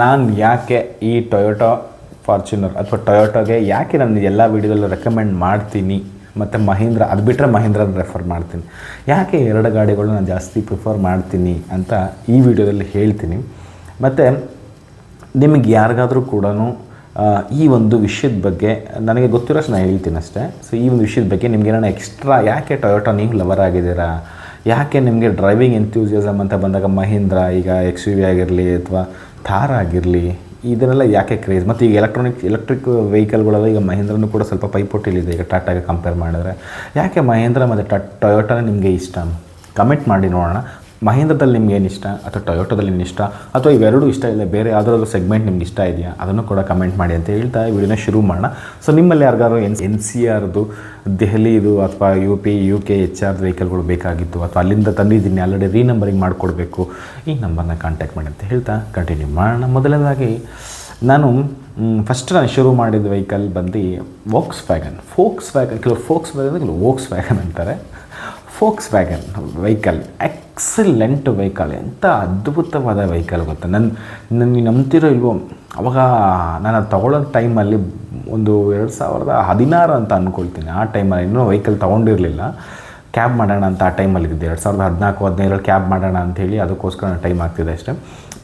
ನಾನು ಯಾಕೆ ಈ ಟೊಯೋಟಾ ಫಾರ್ಚುನರ್ ಅಥವಾ ಟೊಯೋಟೋಗೆ ಯಾಕೆ ನಾನು ಎಲ್ಲ ವೀಡಿಯೋದಲ್ಲೂ ರೆಕಮೆಂಡ್ ಮಾಡ್ತೀನಿ ಮತ್ತು ಮಹೀಂದ್ರ ಅದು ಬಿಟ್ಟರೆ ಮಹೀಂದ್ರನ ರೆಫರ್ ಮಾಡ್ತೀನಿ, ಯಾಕೆ ಎರಡು ಗಾಡಿಗಳು ನಾನು ಜಾಸ್ತಿ ಪ್ರಿಫರ್ ಮಾಡ್ತೀನಿ ಅಂತ ಈ ವಿಡಿಯೋದಲ್ಲಿ ಹೇಳ್ತೀನಿ. ಮತ್ತು ನಿಮಗೆ ಯಾರಿಗಾದರೂ ಕೂಡ ಈ ಒಂದು ವಿಷಯದ ಬಗ್ಗೆ ನನಗೆ ಗೊತ್ತಿರೋಷ್ಟು ನಾನು ಹೇಳ್ತೀನಿ ಅಷ್ಟೇ. ಸೊ ಈ ಒಂದು ವಿಷಯದ ಬಗ್ಗೆ ನಿಮ್ಗೆ ಏನಾರ ಎಕ್ಸ್ಟ್ರಾ ಯಾಕೆ ಟೊಯೋಟಾ ನೀವು ಲವರ್ ಆಗಿದ್ದೀರಾ, ಯಾಕೆ ನಿಮಗೆ ಡ್ರೈವಿಂಗ್ ಎಂಥ್ಯೂಸಿಯಾಸಮ್ ಅಂತ ಬಂದಾಗ ಮಹೀಂದ್ರ ಈಗ XUV ಆಗಿರಲಿ ಅಥವಾ ಥಾರ್ ಆಗಿರಲಿ ಇದನ್ನೆಲ್ಲ ಯಾಕೆ ಕ್ರೇಜ್, ಮತ್ತು ಈಗ ಎಲೆಕ್ಟ್ರಿಕ್ ವೆಹಿಕಲ್ಗಳೆಲ್ಲ ಈಗ ಮಹೀಂದ್ರನೂ ಕೂಡ ಸ್ವಲ್ಪ ಪೈಪೋಟಿಲಿದೆ ಈಗ ಟಾಟಾಗೆ ಕಂಪೇರ್ ಮಾಡಿದ್ರೆ. ಯಾಕೆ ಮಹೀಂದ್ರ ಮತ್ತು ಟೊಯೋಟಾನೇ ನಿಮಗೆ ಇಷ್ಟ ಕಮೆಂಟ್ ಮಾಡಿ ನೋಡೋಣ. ಮಹೀಂದ್ರದಲ್ಲಿ ನಿಮ್ಗೆ ಏನು ಇಷ್ಟ ಅಥವಾ ಟೊಯೋಟೋದಲ್ಲಿ ಏನು ಇಷ್ಟ ಅಥವಾ ಇವೆರಡೂ ಇಷ್ಟ ಇಲ್ಲ ಬೇರೆ ಯಾವುದಾದ್ರು ಸೆಗ್ಮೆಂಟ್ ನಿಮ್ಗೆ ಇಷ್ಟ ಇದೆಯಾ ಅದನ್ನು ಕೂಡ ಕಮೆಂಟ್ ಮಾಡಿ ಅಂತ ಹೇಳ್ತಾ ವಿಡಿಯೋನ ಶುರು ಮಾಡೋಣ. ಸೊ ನಿಮ್ಮಲ್ಲಿ ಯಾರಿಗಾರು NCRದು ದೆಹಲಿದು ಅಥವಾ UP UK HR ವೆಹಿಕಲ್ಗಳು ಬೇಕಾಗಿತ್ತು ಅಥವಾ ಅಲ್ಲಿಂದ ತಂದಿದ್ದೀನಿ ಆಲ್ರೆಡಿ ರೀನಂಬರಿಂಗ್ ಮಾಡಿಕೊಡ್ಬೇಕು, ಈ ನಂಬರ್ನ ಕಾಂಟ್ಯಾಕ್ಟ್ ಮಾಡಿ ಅಂತ ಹೇಳ್ತಾ ಕಂಟಿನ್ಯೂ ಮಾಡೋಣ. ಮೊದಲನೇದಾಗಿ ನಾನು ಶುರು ಮಾಡಿದ ವೆಹಿಕಲ್ ಬಂದು ಫೋಕ್ಸ್ ವ್ಯಾಗನ್ ಕೆಲವರು ವೋಕ್ಸ್ ವ್ಯಾಗನ್ ಅಂತಾರೆ. Forks wagon vehicle excellent vehicle, ಎಂಥ ಅದ್ಭುತವಾದ ವೆಹಿಕಲ್ ಗೊತ್ತಾ. ನನಗೆ ನಂಬ್ತಿರೋ ಇಲ್ವೋ, ಅವಾಗ ನಾನು ಅದು ತೊಗೊಳ್ಳೋ ಟೈಮಲ್ಲಿ ಒಂದು 2016 ಅಂತ ಅಂದ್ಕೊಳ್ತೀನಿ. ಆ ಟೈಮಲ್ಲಿ ಇನ್ನೂ ವೆಹಿಕಲ್ ತೊಗೊಂಡಿರಲಿಲ್ಲ, ಕ್ಯಾಬ್ ಮಾಡೋಣ ಅಂತ ಆ ಟೈಮಲ್ಲಿ ಇದ್ದೆ. 2014-15 ಕ್ಯಾಬ್ ಮಾಡೋಣ ಅಂಥೇಳಿ ಅದಕ್ಕೋಸ್ಕರ ನಾನು ಟೈಮ್ ಆಗ್ತಿದೆ ಅಷ್ಟೇ.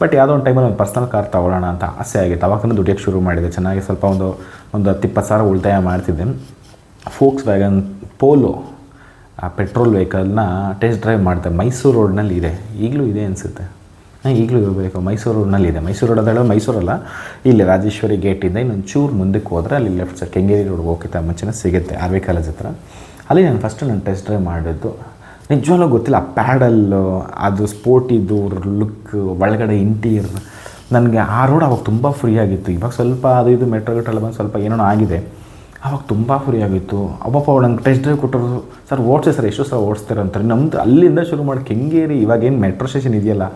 ಬಟ್ ಯಾವುದೋ ಒಂದು ಟೈಮಲ್ಲಿ ಒಂದು ಪರ್ಸ್ನಲ್ ಕಾರ್ ತೊಗೊಳ್ಳೋಣ ಅಂತ ಆಸೆ ಆಗಿತ್ತು. ಅವಾಗಂದು ದುಡಿಯೋಕ್ಕೆ ಶುರು ಮಾಡಿದೆ, ಚೆನ್ನಾಗಿ ಸ್ವಲ್ಪ ಒಂದು 10-20 ಉಳಿತಾಯ ಮಾಡ್ತಿದ್ದೆ. ಫೋಕ್ಸ್ ವ್ಯಾಗನ್ ಪೋಲೋ ಆ ಪೆಟ್ರೋಲ್ ವೆಹಿಕಲ್ನ ಟೆಸ್ಟ್ ಡ್ರೈವ್ ಮಾಡಿದೆ. ಮೈಸೂರು ರೋಡ್ನಲ್ಲಿ ಇದೆ, ಈಗಲೂ ಇದೆ ಅನಿಸುತ್ತೆ, ಈಗಲೂ ಇರಬೇಕು. ಮೈಸೂರು ರೋಡ್ನಲ್ಲಿ ಇದೆ. ಮೈಸೂರು ರೋಡ್ ಅಂತ ಹೇಳೋದು ಮೈಸೂರಲ್ಲ, ಇಲ್ಲಿ ರಾಜೇಶ್ವರಿ ಗೇಟಿಂದ ಇನ್ನೊಂದು ಚೂರು ಮುಂದಕ್ಕೆ ಹೋದರೆ ಅಲ್ಲಿ ಲೆಫ್ಟ್ ಸೈಡ್ ಕೆಂಗೇರಿ ರೋಡ್ಗೆ ಹೋಗ್ತಾ ಮುಂಚೆನೇ ಸಿಗುತ್ತೆ RV ಕಾಲೇಜ್ ಹತ್ರ. ಅಲ್ಲಿ ನಾನು ಟೆಸ್ಟ್ ಡ್ರೈವ್ ಮಾಡಿದ್ದು ನಿಜವಾಗ್ಲೂ ಗೊತ್ತಿಲ್ಲ. ಆ ಪ್ಯಾಡಲ್ಲು ಅದು ಸ್ಪೋರ್ಟಿದ್ದು ಲುಕ್ ಒಳಗಡೆ ಇಂಟೀರಿಯರ್ ನನಗೆ ಆ ರೋಡ್ ಅವಾಗ ತುಂಬ ಫ್ರೀ ಆಗಿತ್ತು. ಇವಾಗ ಸ್ವಲ್ಪ ಅದು ಇದು ಮೆಟ್ರೋ ಗಿಟ್ಟೆಲ್ಲ ಬಂದು ಸ್ವಲ್ಪ ಏನೋ ಆಗಿದೆ. ಆವಾಗ ತುಂಬ ಫ್ರೀ ಆಗಿತ್ತು. ಅಬ್ಬಪ್ಪ ನಂಗೆ ಟೆಸ್ಟ್ ಡ್ರೈವ್ ಕೊಟ್ಟರು, ಸರ್ ಓಡಿಸಿ ಸರ್ ಎಷ್ಟು ಸಲ ಓಡಿಸ್ತಾರೆ ಅಂತಾರೆ. ನಮ್ಮದು ಅಲ್ಲಿಂದ ಶುರು ಮಾಡಿ ಕೆಂಗೇರಿ ಇವಾಗೇನು ಮೆಟ್ರೋ ಸ್ಟೇಷನ್ ಇದೆಯಲ್ಲ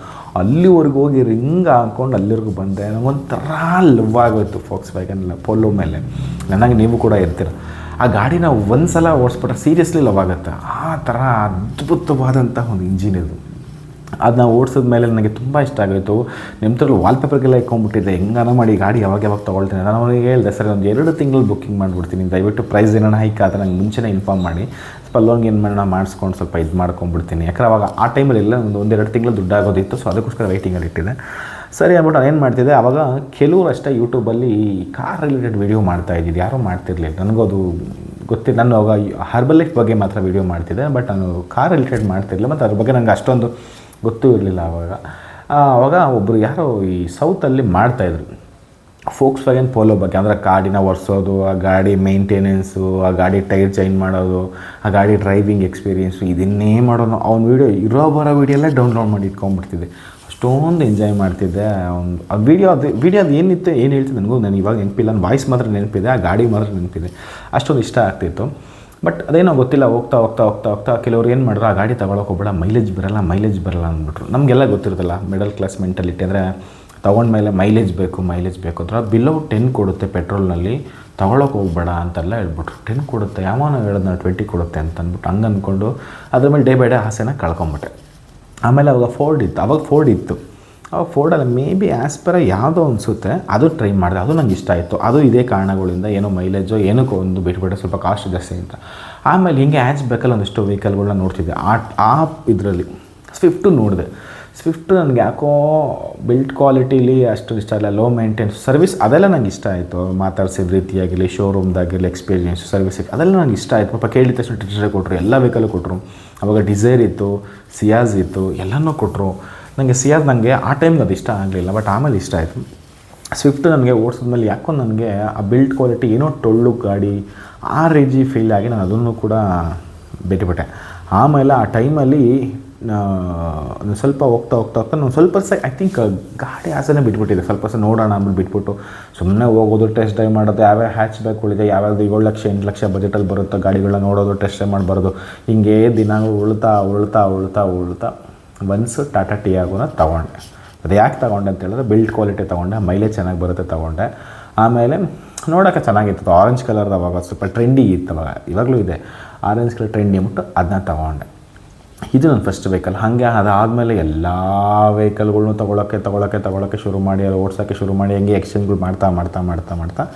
ಅಲ್ಲಿವರೆಗೂ ಹೋಗಿ ರಿಂಗ್ ಹಾಕ್ಕೊಂಡು ಅಲ್ಲಿವರೆಗೂ ಬಂದೆ. ನನಗೊಂಥರ ಲವ್ ಆಗೋಯ್ತು ಫೋಕ್ಸ್ ವ್ಯಾಗನ್ ಪೋಲೋ ಮೇಲೆ. ನನಗೆ ನೀವು ಕೂಡ ಇರ್ತೀರ. ಆ ಗಾಡಿನ ಒಂದು ಸಲ ಓಡಿಸ್ಬಿಟ್ರೆ ಸೀರಿಯಸ್ಲಿ ಲವ್ ಆಗುತ್ತೆ. ಆ ಥರ ಅದ್ಭುತವಾದಂಥ ಒಂದು ಇಂಜಿನ್ ಇದು. ಅದು ನಾವು ಓಡಿಸಿದ ಮೇಲೆ ನನಗೆ ತುಂಬ ಇಷ್ಟ ಆಗೋಯಿತು. ನಿಮ್ಮದ್ರಲ್ಲಿ ವಾಲ್ಪೇಪರ್ಗೆಲ್ಲ ಇಟ್ಕೊಂಡ್ಬಿಟ್ಟಿದ್ದೆ, ಹೆಂಗಾನ ಮಾಡಿ ಗಾಡಿ ಯಾವಾಗ ತೊಗೊಳ್ತೀನಿ. ನಾನು ಅವನಿಗೆ ಹೇಳಿದೆ, ಸರ್ ಒಂದು 2 ತಿಂಗಳು ಬುಕ್ಕಿಂಗ್ ಮಾಡಿಬಿಡ್ತೀನಿ, ದಯವಿಟ್ಟು ಪ್ರೈಸ್ ಏನಾರ ಹೈಕ್ ಆದರೆ ನಂಗೆ ಮುಂಚೆನೇ ಇನ್ಫಾರ್ಮ್ ಮಾಡಿ, ಸ್ವಲ್ಪ ಲೋನ್ಗೆ ಏನು ಮಾಡೋಣ ಮಾಡಿಸ್ಕೊಂಡು ಸ್ವಲ್ಪ ಇದು ಮಾಡ್ಕೊಂಡ್ಬಿಡ್ತೀನಿ. ಯಾಕಂದ್ರೆ ಅವಾಗ ಆ ಟೈಮಲ್ಲಿ ಎಲ್ಲ ಒಂದು 2 ತಿಂಗಳು ದುಡ್ಡು ಆಗೋದಿತ್ತು. ಸೊ ಅದಕ್ಕೋಸ್ಕರ ವೆಯ್ಟಿಂಗಲ್ಲಿ ಇಟ್ಟಿದ್ದೆ. ಸರಿ ಅಂದ್ಬಿಟ್ಟು ನಾನು ಏನು ಮಾಡ್ತಿದ್ದೆ, ಆವಾಗ ಕೆಲವರು ಅಷ್ಟೇ ಯೂಟ್ಯೂಬಲ್ಲಿ ಕಾರ್ ರಿಲೇಟೆಡ್ ವೀಡಿಯೋ ಮಾಡ್ತಾಯಿದ್ದಿದ್ದು, ಯಾರೂ ಮಾಡ್ತಿರ್ಲಿಲ್ಲ. ನನಗೂ ಅದು ಗೊತ್ತಿಲ್ಲ. ನಾನು ಅವಾಗ ಹರ್ಬಲ್ ಲೈಫ್ ಬಗ್ಗೆ ಮಾತ್ರ ವೀಡಿಯೋ ಮಾಡ್ತಿದ್ದೆ, ಬಟ್ ನಾನು ಕಾರ್ ರಿಲೇಟೆಡ್ ಮಾಡ್ತಿರಲಿಲ್ಲ. ಮತ್ತು ಅದ್ರ ಬಗ್ಗೆ ನನಗೆ ಅಷ್ಟೊಂದು ಗೊತ್ತೂ ಇರಲಿಲ್ಲ. ಆವಾಗ ಒಬ್ಬರು ಯಾರೋ ಈ ಸೌತಲ್ಲಿ ಮಾಡ್ತಾಯಿದ್ರು ಫೋಕ್ಸ್ ವ್ಯಾಗನ್ ಪೋಲೋ ಬಗ್ಗೆ. ಅಂದರೆ ಗಾಡಿನ ಒರೆಸೋದು, ಆ ಗಾಡಿ ಮೇಂಟೆನೆನ್ಸು, ಆ ಗಾಡಿ ಟೈರ್ ಚೇಂಜ್ ಮಾಡೋದು, ಆ ಗಾಡಿ ಡ್ರೈವಿಂಗ್ ಎಕ್ಸ್ಪೀರಿಯೆನ್ಸು, ಇದನ್ನೇ ಮಾಡೋನು. ಅವ್ನ ವೀಡಿಯೋ ಬರೋ ವೀಡಿಯೋ ಎಲ್ಲ ಡೌನ್ಲೋಡ್ ಮಾಡಿ ಇಟ್ಕೊಂಡ್ಬಿಡ್ತಿದ್ದೆ. ಅಷ್ಟೊಂದು ಎಂಜಾಯ್ ಮಾಡ್ತಿದ್ದೆ. ಆ ವೀಡಿಯೋ ಅದು ಏನಿತ್ತು ಏನು ಹೇಳ್ತಿದ್ದೆ ನನಗೆ ಇವಾಗ ನೆನಪಿಲ್ಲ. ನನ್ನ ವಾಯ್ಸ್ ಮಾತ್ರ ನೆನಪಿದೆ, ಆ ಗಾಡಿ ಮಾತ್ರ ನೆನಪಿದೆ. ಅಷ್ಟೊಂದು ಇಷ್ಟ ಆಗ್ತಿತ್ತು. ಬಟ್ ಅದೇನೋ ಗೊತ್ತಿಲ್ಲ, ಹೋಗ್ತಾ ಕೆಲವ್ರು ಏನು ಮಾಡಿದ್ರು, ಆ ಗಾಡಿ ತೊಗೊಳಕ್ಕೆ ಹೋಗ್ಬೇಡ, ಮೈಲೇಜ್ ಬರಲ್ಲ ಅಂದ್ಬಿಟ್ರು. ನಮಗೆಲ್ಲ ಗೊತ್ತಿರುತ್ತಲ್ಲ ಮಿಡಲ್ ಕ್ಲಾಸ್ ಮೆಂಟಾಲಿಟಿ, ಅಂದರೆ ತೊಗೊಂಡ್ಮೇಲೆ ಮೈಲೇಜ್ ಬೇಕು ಅಂದ್ರೆ ಬಿಲೋ 10 ಕೊಡುತ್ತೆ ಪೆಟ್ರೋಲ್ನಲ್ಲಿ, ತೊಗೊಳಕ್ಕೆ ಹೋಗ್ಬೇಡ ಅಂತೆಲ್ಲ ಹೇಳ್ಬಿಟ್ರು. 10 ಕೊಡುತ್ತೆ, ಯಾವನೋ ಹೇಳೋದು ನಾನು 20 ಕೊಡುತ್ತೆ ಅಂತ ಅಂದ್ಬಿಟ್ಟು ಹಂಗೆ ಅಂದ್ಕೊಂಡು ಅದ್ರ ಮೇಲೆ ಡೇ ಬೈ ಡೇ ಆಸೆನ ಕಳ್ಕೊಂಬಿಟ್ಟೆ. ಆಮೇಲೆ ಅವಾಗ ಫೋರ್ಡ್ ಇತ್ತು. ಅವಾಗ ಫೋರ್ಡಲ್ಲಿ ಮೇ ಬಿ ಆಸ್ಪೆರ ಯಾವುದೋ ಅನಿಸುತ್ತೆ, ಅದು ಟ್ರೈ ಮಾಡಿದೆ. ಅದು ನಂಗೆ ಇಷ್ಟ ಆಯಿತು. ಅದು ಇದೇ ಕಾರಣಗಳಿಂದ ಏನೋ ಮೈಲೇಜೋ ಏನಕ್ಕೋ ಒಂದು ಬಿಟ್ಬಿಟ್ಟೆ, ಸ್ವಲ್ಪ ಕಾಸ್ಟ್ ಜಾಸ್ತಿ ಅಂತ. ಆಮೇಲೆ ಹಿಂಗೆ ಬೇಕಲ್ಲ ಒಂದಿಷ್ಟು ವೆಹಿಕಲ್ಗಳನ್ನ ನೋಡ್ತಿದ್ದೆ. ಆ ಇದರಲ್ಲಿ ಸ್ವಿಫ್ಟು ನೋಡಿದೆ. ಸ್ವಿಫ್ಟ್ ನನಗೆ ಯಾಕೋ ಬಿಲ್ಟ್ ಕ್ವಾಲಿಟಿಲಿ ಅಷ್ಟು ಇಷ್ಟ ಇಲ್ಲ, ಲೋ ಮೇಂಟೆನ್ಸ್, ಸರ್ವಿಸ್ ಅದೆಲ್ಲ ನಂಗೆ ಇಷ್ಟ ಆಯಿತು. ಮಾತಾಡ್ಸಿದ ರೀತಿಯಾಗಿರಲಿ, ಶೋರೂಮ್ದಾಗಿರಲಿ, ಎಕ್ಸ್ಪೀರಿಯೆನ್ಸು, ಸರ್ವಿಸ್ ಅದೆಲ್ಲ ನನಗೆ ಇಷ್ಟ ಆಯಿತು. ಪಾಪ ಕೇಳಿದ ತಕ್ಷಣ ಟೀಚರ್ ಕೊಟ್ಟರು, ಎಲ್ಲ ವೆಹಿಕಲ್ಲು ಕೊಟ್ಟರು. ಅವಾಗ ಡಿಸೈರ್ ಇತ್ತು, ಸಿಯಾಜ್ ಇತ್ತು, ಎಲ್ಲನೂ ಕೊಟ್ಟರು. ನನಗೆ ಸಿಯಾಜ್ ನನಗೆ ಆ ಟೈಮ್ಗೆ ಅದು ಇಷ್ಟ ಆಗಲಿಲ್ಲ, ಬಟ್ ಆಮೇಲೆ ಇಷ್ಟ ಆಯಿತು. ಸ್ವಿಫ್ಟ್ ನನಗೆ ಓಡಿಸಿದ್ಮೇಲೆ ಯಾಕೋ ನನಗೆ ಆ ಬಿಲ್ಟ್ ಕ್ವಾಲಿಟಿ ಏನೋ ಟೊಳ್ಳು ಗಾಡಿ ಆ ರೇಜಿ ಫೀಲ್ ಆಗಿ ನಾನು ಅದನ್ನು ಕೂಡ ಬಿಟ್ಟುಬಿಟ್ಟೆ. ಆಮೇಲೆ ಆ ಟೈಮಲ್ಲಿ ಸ್ವಲ್ಪ ಹೋಗ್ತಾ ನಾನು ಸ್ವಲ್ಪ ಐ ಥಿಂಕ್ ಗಾಡಿ ಆಸೆನೇ ಬಿಟ್ಬಿಟ್ಟಿದೆ. ಸ್ವಲ್ಪ ನೋಡೋಣ ಅಂದ್ಬಿಟ್ಟು ಬಿಟ್ಬಿಟ್ಟು ಸುಮ್ಮನೆ ಹೋಗೋದು, ಟೆಸ್ಟ್ ಡ್ರೈವ್ ಮಾಡೋದು, ಯಾವ್ಯಾವ ಹ್ಯಾಚ್ ಬ್ಯಾಕ್ಗಳಿದೆ, ಯಾವ್ಯಾವುದು 7 ಲಕ್ಷ 8 ಲಕ್ಷ ಬಜೆಟಲ್ಲಿ ಬರುತ್ತೋ ಗಾಡಿಗಳನ್ನ ನೋಡೋದು, ಟೆಸ್ಟ್ ಡ್ರೈವ್ ಮಾಡಬಾರ್ದು. ಹಿಂಗೆ ದಿನ ಉಳ್ತಾ ಒನ್ಸ್ ಟಾಟಾ ಟಿಯಾಗೋನ ತೊಗೊಂಡೆ. ಅದು ಯಾಕೆ ತೊಗೊಂಡೆ ಅಂತ ಹೇಳಿದ್ರೆ ಬಿಲ್ಡ್ ಕ್ವಾಲಿಟಿ ತೊಗೊಂಡೆ, ಮೈಲೇಜ್ ಚೆನ್ನಾಗಿ ಬರುತ್ತೆ ತೊಗೊಂಡೆ. ಆಮೇಲೆ ನೋಡೋಕೆ ಚೆನ್ನಾಗಿತ್ತು. ಆರೆಂಜ್ ಕಲರ್ದು ಅವಾಗ ಸ್ವಲ್ಪ ಟ್ರೆಂಡಿ ಇತ್ತು, ಅವಾಗ ಇವಾಗಲೂ ಇದೆ ಆರೆಂಜ್ ಕಲರ್ ಟ್ರೆಂಡಿ ಅಂದ್ಬಿಟ್ಟು ಅದನ್ನ ತೊಗೊಂಡೆ. ಇದು ನನ್ನ ಫಸ್ಟ್ ವೆಹಿಕಲ್. ಹಾಗೆ ಅದಾದಮೇಲೆ ಎಲ್ಲ ವೆಹಿಕಲ್ಗಳ್ನು ತೊಗೊಳಕ್ಕೆ ಶುರು ಮಾಡಿ, ಅದು ಓಡ್ಸೋಕ್ಕೆ ಶುರು ಮಾಡಿ, ಹಂಗೆ ಎಕ್ಸ್ಚೇಂಜ್ಗಳು ಮಾಡ್ತಾ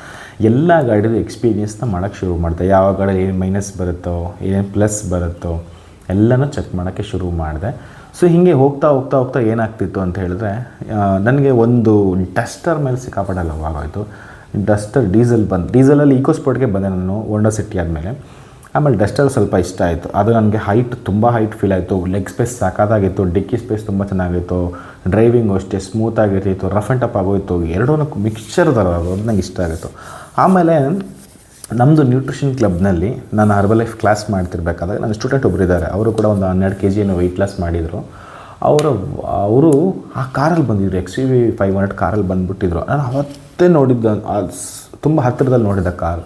ಎಲ್ಲ ಗಾಡಿದು ಎಕ್ಸ್ಪೀರಿಯೆನ್ಸ್ನ ಮಾಡೋಕ್ಕೆ ಶುರು ಮಾಡಿದೆ. ಯಾವ ಗಾಡಿ ಏನು ಮೈನಸ್ ಬರುತ್ತೋ, ಏನು ಪ್ಲಸ್ ಬರುತ್ತೋ ಎಲ್ಲನೂ ಚೆಕ್ ಮಾಡೋಕ್ಕೆ ಶುರು ಮಾಡಿದೆ. ಸೊ ಹೀಗೆ ಹೋಗ್ತಾ ಏನಾಗ್ತಿತ್ತು ಅಂತ ಹೇಳಿದ್ರೆ, ನನಗೆ ಒಂದು ಡಸ್ಟರ್ ಮೇಲೆ ಸಿಕ್ಕಾಪಟ್ಟೆ ಲವ್ ಆಗೋಯಿತು. ಡಸ್ಟರ್ ಡೀಸೆಲಲ್ಲಿ ಈಕೋಸ್ಪೋರ್ಟ್ಗೆ ಬಂದೆ ನಾನು ಹೋಂಡಾ ಸಿಟಿ ಆದಮೇಲೆ. ಆಮೇಲೆ ಡಸ್ಟರ್ ಸ್ವಲ್ಪ ಇಷ್ಟ ಆಯಿತು. ಅದು ನನಗೆ ತುಂಬ ಹೈಟ್ ಫೀಲ್ ಆಯಿತು. ಲೆಗ್ ಸ್ಪೇಸ್ ಸಾಕಾಗಿತ್ತು, ಡಿಕ್ಕಿ ಸ್ಪೇಸ್ ತುಂಬ ಚೆನ್ನಾಗಿತ್ತು, ಡ್ರೈವಿಂಗು ಅಷ್ಟೇ ಸ್ಮೂತಾಗಿರ್ತಿತ್ತು, ರಫ್ ಆ್ಯಂಡ್ ಟಫ್ ಆಗೋಯಿತು, ಎರಡೂ ಮಿಕ್ಸ್ಚರ್ ಥರ ಅದು ನನಗೆ ಇಷ್ಟ ಆಗಿತ್ತು. ಆಮೇಲೆ ನಮ್ಮದು ನ್ಯೂಟ್ರಿಷನ್ ಕ್ಲಬ್ನಲ್ಲಿ ನಾನು ಹರ್ಬಲೈಫ್ ಕ್ಲಾಸ್ ಮಾಡ್ತಿರ್ಬೇಕಾದಾಗ ನನ್ನ ಸ್ಟೂಡೆಂಟ್ ಒಬ್ಬರು ಇದ್ದಾರೆ. ಅವರು ಕೂಡ ಒಂದು 12 kg ಏನೋ ವೆಯ್ಟ್ ಲಾಸ್ ಮಾಡಿದರು. ಅವರು ಆ ಕಾರಲ್ಲಿ ಬಂದಿದ್ರು, XUV 500 ಕಾರಲ್ಲಿ ಬಂದುಬಿಟ್ಟಿದ್ರು. ನಾನು ಅವತ್ತೇ ನೋಡಿದ್ದ, ತುಂಬ ಹತ್ತಿರದಲ್ಲಿ ನೋಡಿದ್ದ ಕಾರ್.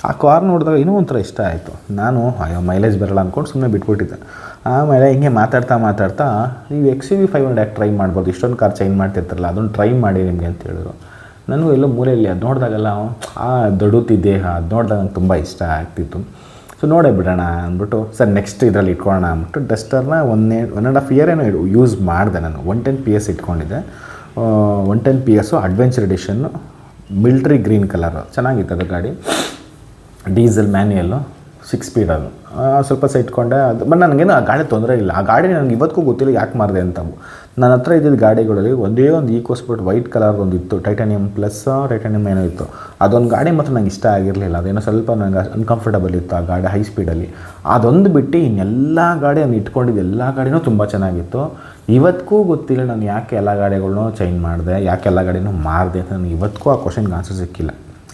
ಆ ಕಾರ್ ನೋಡಿದಾಗ ಇನ್ನೂ ಒಂಥರ ಇಷ್ಟ ಆಯಿತು. ನಾನು ಮೈಲೇಜ್ ಬರಲ್ಲ ಅಂದ್ಕೊಂಡು ಸುಮ್ಮನೆ ಬಿಟ್ಬಿಟ್ಟಿದ್ದೆ. ಆಮೇಲೆ ಹಿಂಗೆ ಮಾತಾಡ್ತಾ ನೀವು XUV 500 ಯಾಕೆ ಟ್ರೈ ಮಾಡ್ಬೋದು, ಇಷ್ಟೊಂದು ಕಾರ್ ಚೇಂಜ್ ಮಾಡ್ತಿರ್ತಾರಲ್ಲ, ಅದನ್ನು ಟ್ರೈ ಮಾಡಿ ನಿಮಗೆ ಅಂತ ಹೇಳಿದ್ರು. ನನಗೂ ಎಲ್ಲೋ ಮೂಲೆಯಲ್ಲಿ ಅದು ನೋಡಿದಾಗೆಲ್ಲ ದೊಡ್ಡತಿ ದೇಹ ಅದು ನೋಡಿದಾಗ ನಂಗೆ ತುಂಬ ಇಷ್ಟ ಆಗ್ತಿತ್ತು. ಸೊ ನೋಡೇ ಬಿಡೋಣ ಅಂದ್ಬಿಟ್ಟು ಸರ್ ನೆಕ್ಸ್ಟ್ ಇದರಲ್ಲಿ ಇಟ್ಕೊಳ್ಳೋಣ ಅಂದ್ಬಿಟ್ಟು ಡಸ್ಟರ್ನ 1.5 year ಏನೋ ಯೂಸ್ ಮಾಡಿದೆ. ನಾನು 110 PS ಇಟ್ಕೊಂಡಿದ್ದೆ. 110 PS adventure ಎಡಿಷನ್ನು, military green colour, ಚೆನ್ನಾಗಿತ್ತು ಅದು ಗಾಡಿ. ಡೀಸೆಲ್ ಮ್ಯಾನ್ಯಲ್ಲು, 6 speed ಅದು. ಸ್ವಲ್ಪ ಸಹ ಇಟ್ಕೊಂಡೆ. ಅದು ಬಟ್ ನನಗೇನು ಆ ಗಾಡಿ ತೊಂದರೆ ಇಲ್ಲ. ಆ ಗಾಡಿ ನನಗೆ ಇವತ್ತಿಗೂ ಗೊತ್ತಿಲ್ಲ ಯಾಕೆ ಮಾರಿದೆ ಅಂತ. ನನ್ನ ಹತ್ರ ಇದ್ದಿದ್ದ ಗಾಡಿಗಳಲ್ಲಿ ಒಂದೇ ಒಂದು ಈಕೋಸ್ಪೋರ್ಟ್ ವೈಟ್ ಕಲರ್ ಒಂದಿತ್ತು, ಟೈಟಾನಿಯಮ್ ಪ್ಲಸ್ ಟೈಟಾನಿಯಮ್ ಏನೋ ಇತ್ತು. ಅದೊಂದು ಗಾಡಿ ಮಾತ್ರ ನಂಗೆ ಇಷ್ಟ ಆಗಿರಲಿಲ್ಲ. ಅದೇನೋ ಸ್ವಲ್ಪ ನನಗೆ ಅನ್ಕಂಫರ್ಟಬಲ್ ಇತ್ತು ಆ ಗಾಡಿ ಹೈ ಸ್ಪೀಡಲ್ಲಿ. ಅದೊಂದು ಬಿಟ್ಟು ಇನ್ನೆಲ್ಲ ಗಾಡಿ ನಾನು ಇಟ್ಕೊಂಡಿದ್ದು ಎಲ್ಲ ಗಾಡಿನೂ ತುಂಬ ಚೆನ್ನಾಗಿತ್ತು. ಇವತ್ತಿಗೂ ಗೊತ್ತಿಲ್ಲ ನಾನು ಯಾಕೆ ಎಲ್ಲ ಗಾಡಿಗಳನ್ನೂ ಚೇಂಜ್ ಮಾಡಿದೆ, ಯಾಕೆ ಎಲ್ಲ ಗಾಡಿನೂ ಮಾರಿದೆ ಅಂತ. ನನಗೆ ಇವತ್ತಿಗೂ ಆ ಕ್ವಶನ್ಗೆ ಆನ್ಸರ್ ಸಿಕ್ಕಿಲ್ಲ.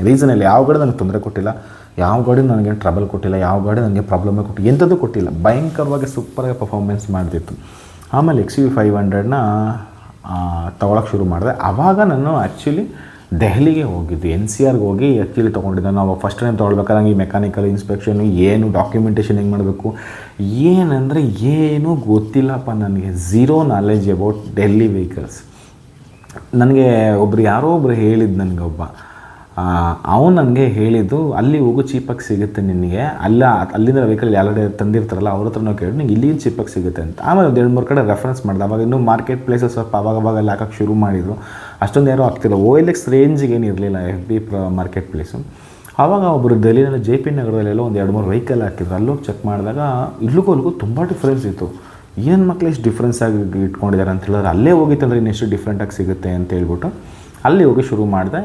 ರೀಸನಲ್ಲಿ ಯಾವ ಗಾಡಿ ನನಗೆ ತೊಂದರೆ ಕೊಟ್ಟಿಲ್ಲ, ಯಾವ ಗಾಡಿ ನನಗೇನು ಟ್ರಬಲ್ ಕೊಟ್ಟಿಲ್ಲ, ಯಾವ ಗಾಡಿ ನನಗೆ ಪ್ರಾಬ್ಲಮೇ ಕೊಟ್ಟಿಲ್ಲ, ಎಂಥದ್ದು ಕೊಟ್ಟಿಲ್ಲ. ಭಯಂಕರವಾಗಿ ಸೂಪರಾಗಿ ಪರ್ಫಾರ್ಮೆನ್ಸ್ ಮಾಡ್ತಿತ್ತು. ಆಮೇಲೆ XUV 500ನ ತೊಗೊಳಕ್ಕೆ ಶುರು ಮಾಡಿದೆ. ಆವಾಗ ನಾನು ಆ್ಯಕ್ಚುಲಿ ದೆಹಲಿಗೆ ಹೋಗಿದ್ದು, NCRಗೆ ಹೋಗಿ ಆ್ಯಕ್ಚುಲಿ ತೊಗೊಂಡಿದ್ದೆ. ನಾವು ಫಸ್ಟ್ ಟೈಮ್ ತೊಗೊಳ್ಬೇಕಾದ್ರೆ ನಂಗೆ ಈ ಮೆಕ್ಯಾನಿಕಲ್ ಇನ್ಸ್ಪೆಕ್ಷನು ಏನು ಡಾಕ್ಯುಮೆಂಟೇಷನ್ ಹೆಂಗೆ ಮಾಡಬೇಕು ಏನಂದರೆ ಏನೂ ಗೊತ್ತಿಲ್ಲಪ್ಪ ನನಗೆ. Zero knowledge about Delhi vehicles. ನನಗೆ ಯಾರೋ ಒಬ್ಬರು ಹೇಳಿದ್ದು ನನಗೆ ಅವನು ನನಗೆ ಹೇಳಿದ್ದು, ಅಲ್ಲಿ ಹೋಗು ಚೀಪಾಗಿ ಸಿಗುತ್ತೆ ನಿನಗೆ, ಅಲ್ಲಿಂದ ವೆಹಿಕಲ್ ಯಾರಡೆ ತಂದಿರ್ತಾರಲ್ಲ ಅವ್ರ ಹತ್ರ ನಾವು ಕೇಳಿ ನಿಂಗೆ ಇಲ್ಲಿ ಚೀಪಾಗಿ ಸಿಗುತ್ತೆ ಅಂತ. ಆಮೇಲೆ ಒಂದು 2-3 ಕಡೆ ರೆಫರೆನ್ಸ್ ಮಾಡಿದೆ. ಅವಾಗ ಇನ್ನೂ ಮಾರ್ಕೆಟ್ ಪ್ಲೇಸಸ್ ಸ್ವಲ್ಪ ಅವಾಗ ಅಲ್ಲಿ ಹಾಕೋಕ್ಕೆ ಶುರು ಮಾಡಿದರು. ಅಷ್ಟೊಂದು ಯಾರೂ ಆಗ್ತಿಲ್ಲ. OLX ರೇಂಜಿಗೆ ಏನು ಇರಲಿಲ್ಲ FB ಮಾರ್ಕೆಟ್ ಪ್ಲೇಸು. ಆವಾಗ ಒಬ್ಬರು ಡೆಲ್ಲಿನಲ್ಲಿ JP ನಗರದಲ್ಲೆಲ್ಲ ಒಂದು 2-3 ವೆಹಿಕಲ್ ಹಾಕಿದ್ರು. ಅಲ್ಲೋಗಿ ಚೆಕ್ ಮಾಡಿದಾಗ ಇಲ್ಲಿಗೂ ತುಂಬ ಡಿಫ್ರೆನ್ಸ್ ಇತ್ತು. ಏನು ಮಕ್ಕಳು ಎಷ್ಟು ಡಿಫ್ರೆನ್ಸ್ ಆಗಿ ಇಟ್ಕೊಂಡಿದ್ದಾರೆ ಅಂತ ಹೇಳಿದ್ರೆ, ಅಲ್ಲೇ ಹೋಗಿತ್ತಂದ್ರೆ ಇನ್ನೆಷ್ಟು ಡಿಫ್ರೆಂಟಾಗಿ ಸಿಗುತ್ತೆ ಅಂತ ಹೇಳ್ಬಿಟ್ಟು ಅಲ್ಲಿ ಹೋಗಿ ಶುರು ಮಾಡಿದೆ.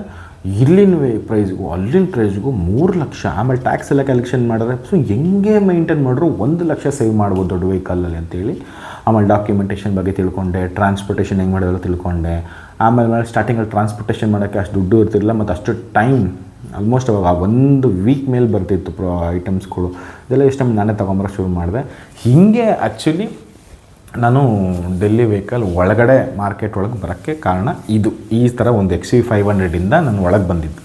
ಇಲ್ಲಿನ ಪ್ರೈಸ್ಗೂ ಅಲ್ಲಿನ ಪ್ರೈಸ್ಗೂ 3 ಲಕ್ಷ. ಆಮೇಲೆ ಟ್ಯಾಕ್ಸ್ ಎಲ್ಲ ಕಲೆಕ್ಷನ್ ಮಾಡಿದ್ರೆ ಸೊ ಹೆಂಗೆ ಮೈಂಟೈನ್ ಮಾಡಿದ್ರು 1 ಲಕ್ಷ ಸೇವ್ ಮಾಡ್ಬೋದು ದೊಡ್ಡ ವೆಹಿಕಲಲ್ಲಿ ಅಂತೇಳಿ. ಆಮೇಲೆ ಡಾಕ್ಯುಮೆಂಟೇಷನ್ ಬಗ್ಗೆ ತಿಳ್ಕೊಂಡೆ, ಟ್ರಾನ್ಸ್ಪೋರ್ಟೇಷನ್ ಹೆಂಗೆ ಮಾಡೋದು ತಿಳ್ಕೊಂಡೆ. ಆಮೇಲೆ ಸ್ಟಾರ್ಟಿಂಗಲ್ಲಿ ಟ್ರಾನ್ಸ್ಪೋರ್ಟೇಷನ್ ಮಾಡೋಕ್ಕೆ ಅಷ್ಟು ದುಡ್ಡು ಇರ್ತಿರಲಿಲ್ಲ, ಮತ್ತು ಅಷ್ಟು ಟೈಮ್ ಆಲ್ಮೋಸ್ಟ್ ಅವಾಗ 1 ವೀಕ್ ಮೇಲೆ ಬರ್ತಿತ್ತು ಐಟಮ್ಸ್ಗಳು. ಇದೆಲ್ಲ ಇಷ್ಟ ನಾನೇ ತೊಗೊಂಬರೋಕ್ಕೆ ಶುರು ಮಾಡಿದೆ. ಹೀಗೆ ಆ್ಯಕ್ಚುಲಿ ನಾನು ಡೆಲ್ಲಿ ವೆಹಿಕಲ್ ಒಳಗಡೆ ಮಾರ್ಕೆಟ್ ಒಳಗೆ ಬರೋಕ್ಕೆ ಕಾರಣ ಇದು. ಈ ಥರ ಒಂದು XUV 500ಇಂದ ನಾನು ಒಳಗೆ ಬಂದಿದ್ದು.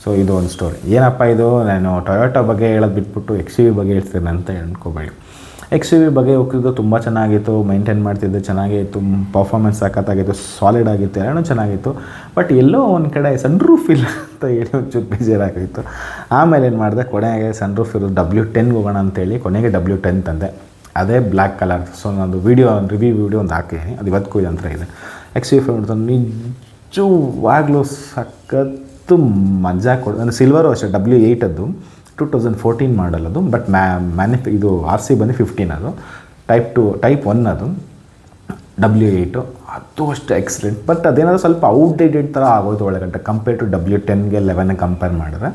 ಸೊ ಇದು ಒಂದು ಸ್ಟೋರಿ. ಏನಪ್ಪ ಇದು, ನಾನು ಟೊಯೋಟಾ ಬಗ್ಗೆ ಹೇಳೋದು ಬಿಟ್ಬಿಟ್ಟು XUV ಬಗ್ಗೆ ಹೇಳ್ತೀನಿ ಅಂತ ಅನ್ಕೋಬೇಡಿ. XUV ಬಗ್ಗೆ ಹೋಗ್ತಿದ್ದು ತುಂಬ ಚೆನ್ನಾಗಿತ್ತು, ಮೈಂಟೈನ್ ಮಾಡ್ತಿದ್ದೆ, ಚೆನ್ನಾಗೇ ಇತ್ತು, ಪರ್ಫಾರ್ಮೆನ್ಸ್ ಸಾಕತ್ತಾಗಿತ್ತು, ಸಾಲಿಡ್ ಆಗಿತ್ತು, ಎಲ್ಲನೂ ಚೆನ್ನಾಗಿತ್ತು. ಬಟ್ ಎಲ್ಲೋ ಒಂದು ಕಡೆ ಸನ್ರೂಫ್ ಇಲ್ಲ ಅಂತ ಹೇಳಿ ಒಂಚೂರು ಬೇಜಾರಾಗಿತ್ತು. ಆಮೇಲೆ ಏನು ಮಾಡಿದೆ, ಕೊನೆಗೆ ಸನ್ರೂಫ್ ಇರೋದು W10 ಹೋಗೋಣ ಅಂತೇಳಿ ಕೊನೆಗೆ W10 ತಂದೆ. ಅದೇ ಬ್ಲ್ಯಾಕ್ ಕಲರ್. ಸೊ ನಾನು ರಿವ್ಯೂ ವಿಡಿಯೋ ಒಂದು ಹಾಕಿದ್ದೀನಿ, ಅದು ಇವತ್ತಿಗೂ ಇದಂತರ ಇದೆ. XUV 500 ನಿಜವಾಗ್ಲೂ ಸಖತ್ತು ಮಜಾ ಕೊಡು. ಅಂದರೆ ಸಿಲ್ವರು ಅಷ್ಟೇ, W8 ಅದು 2014 ಮಾಡಲ್ ಅದು. ಬಟ್ ಇದು RC ಬಂದು 15 ಅದು. ಟೈಪ್ 1 ಅದು W8 ಅದು ಅಷ್ಟೇ ಎಕ್ಸಲೆಂಟ್. ಬಟ್ ಅದೇನಾದರೂ ಸ್ವಲ್ಪ ಔಟ್ಡೇಟೆಡ್ ಥರ ಆಗೋದು ಒಳಗಡೆ ಕಂಪೇರ್ ಟು W10ಗೆ 11 ಕಂಪೇರ್ ಮಾಡಿದ್ರೆ.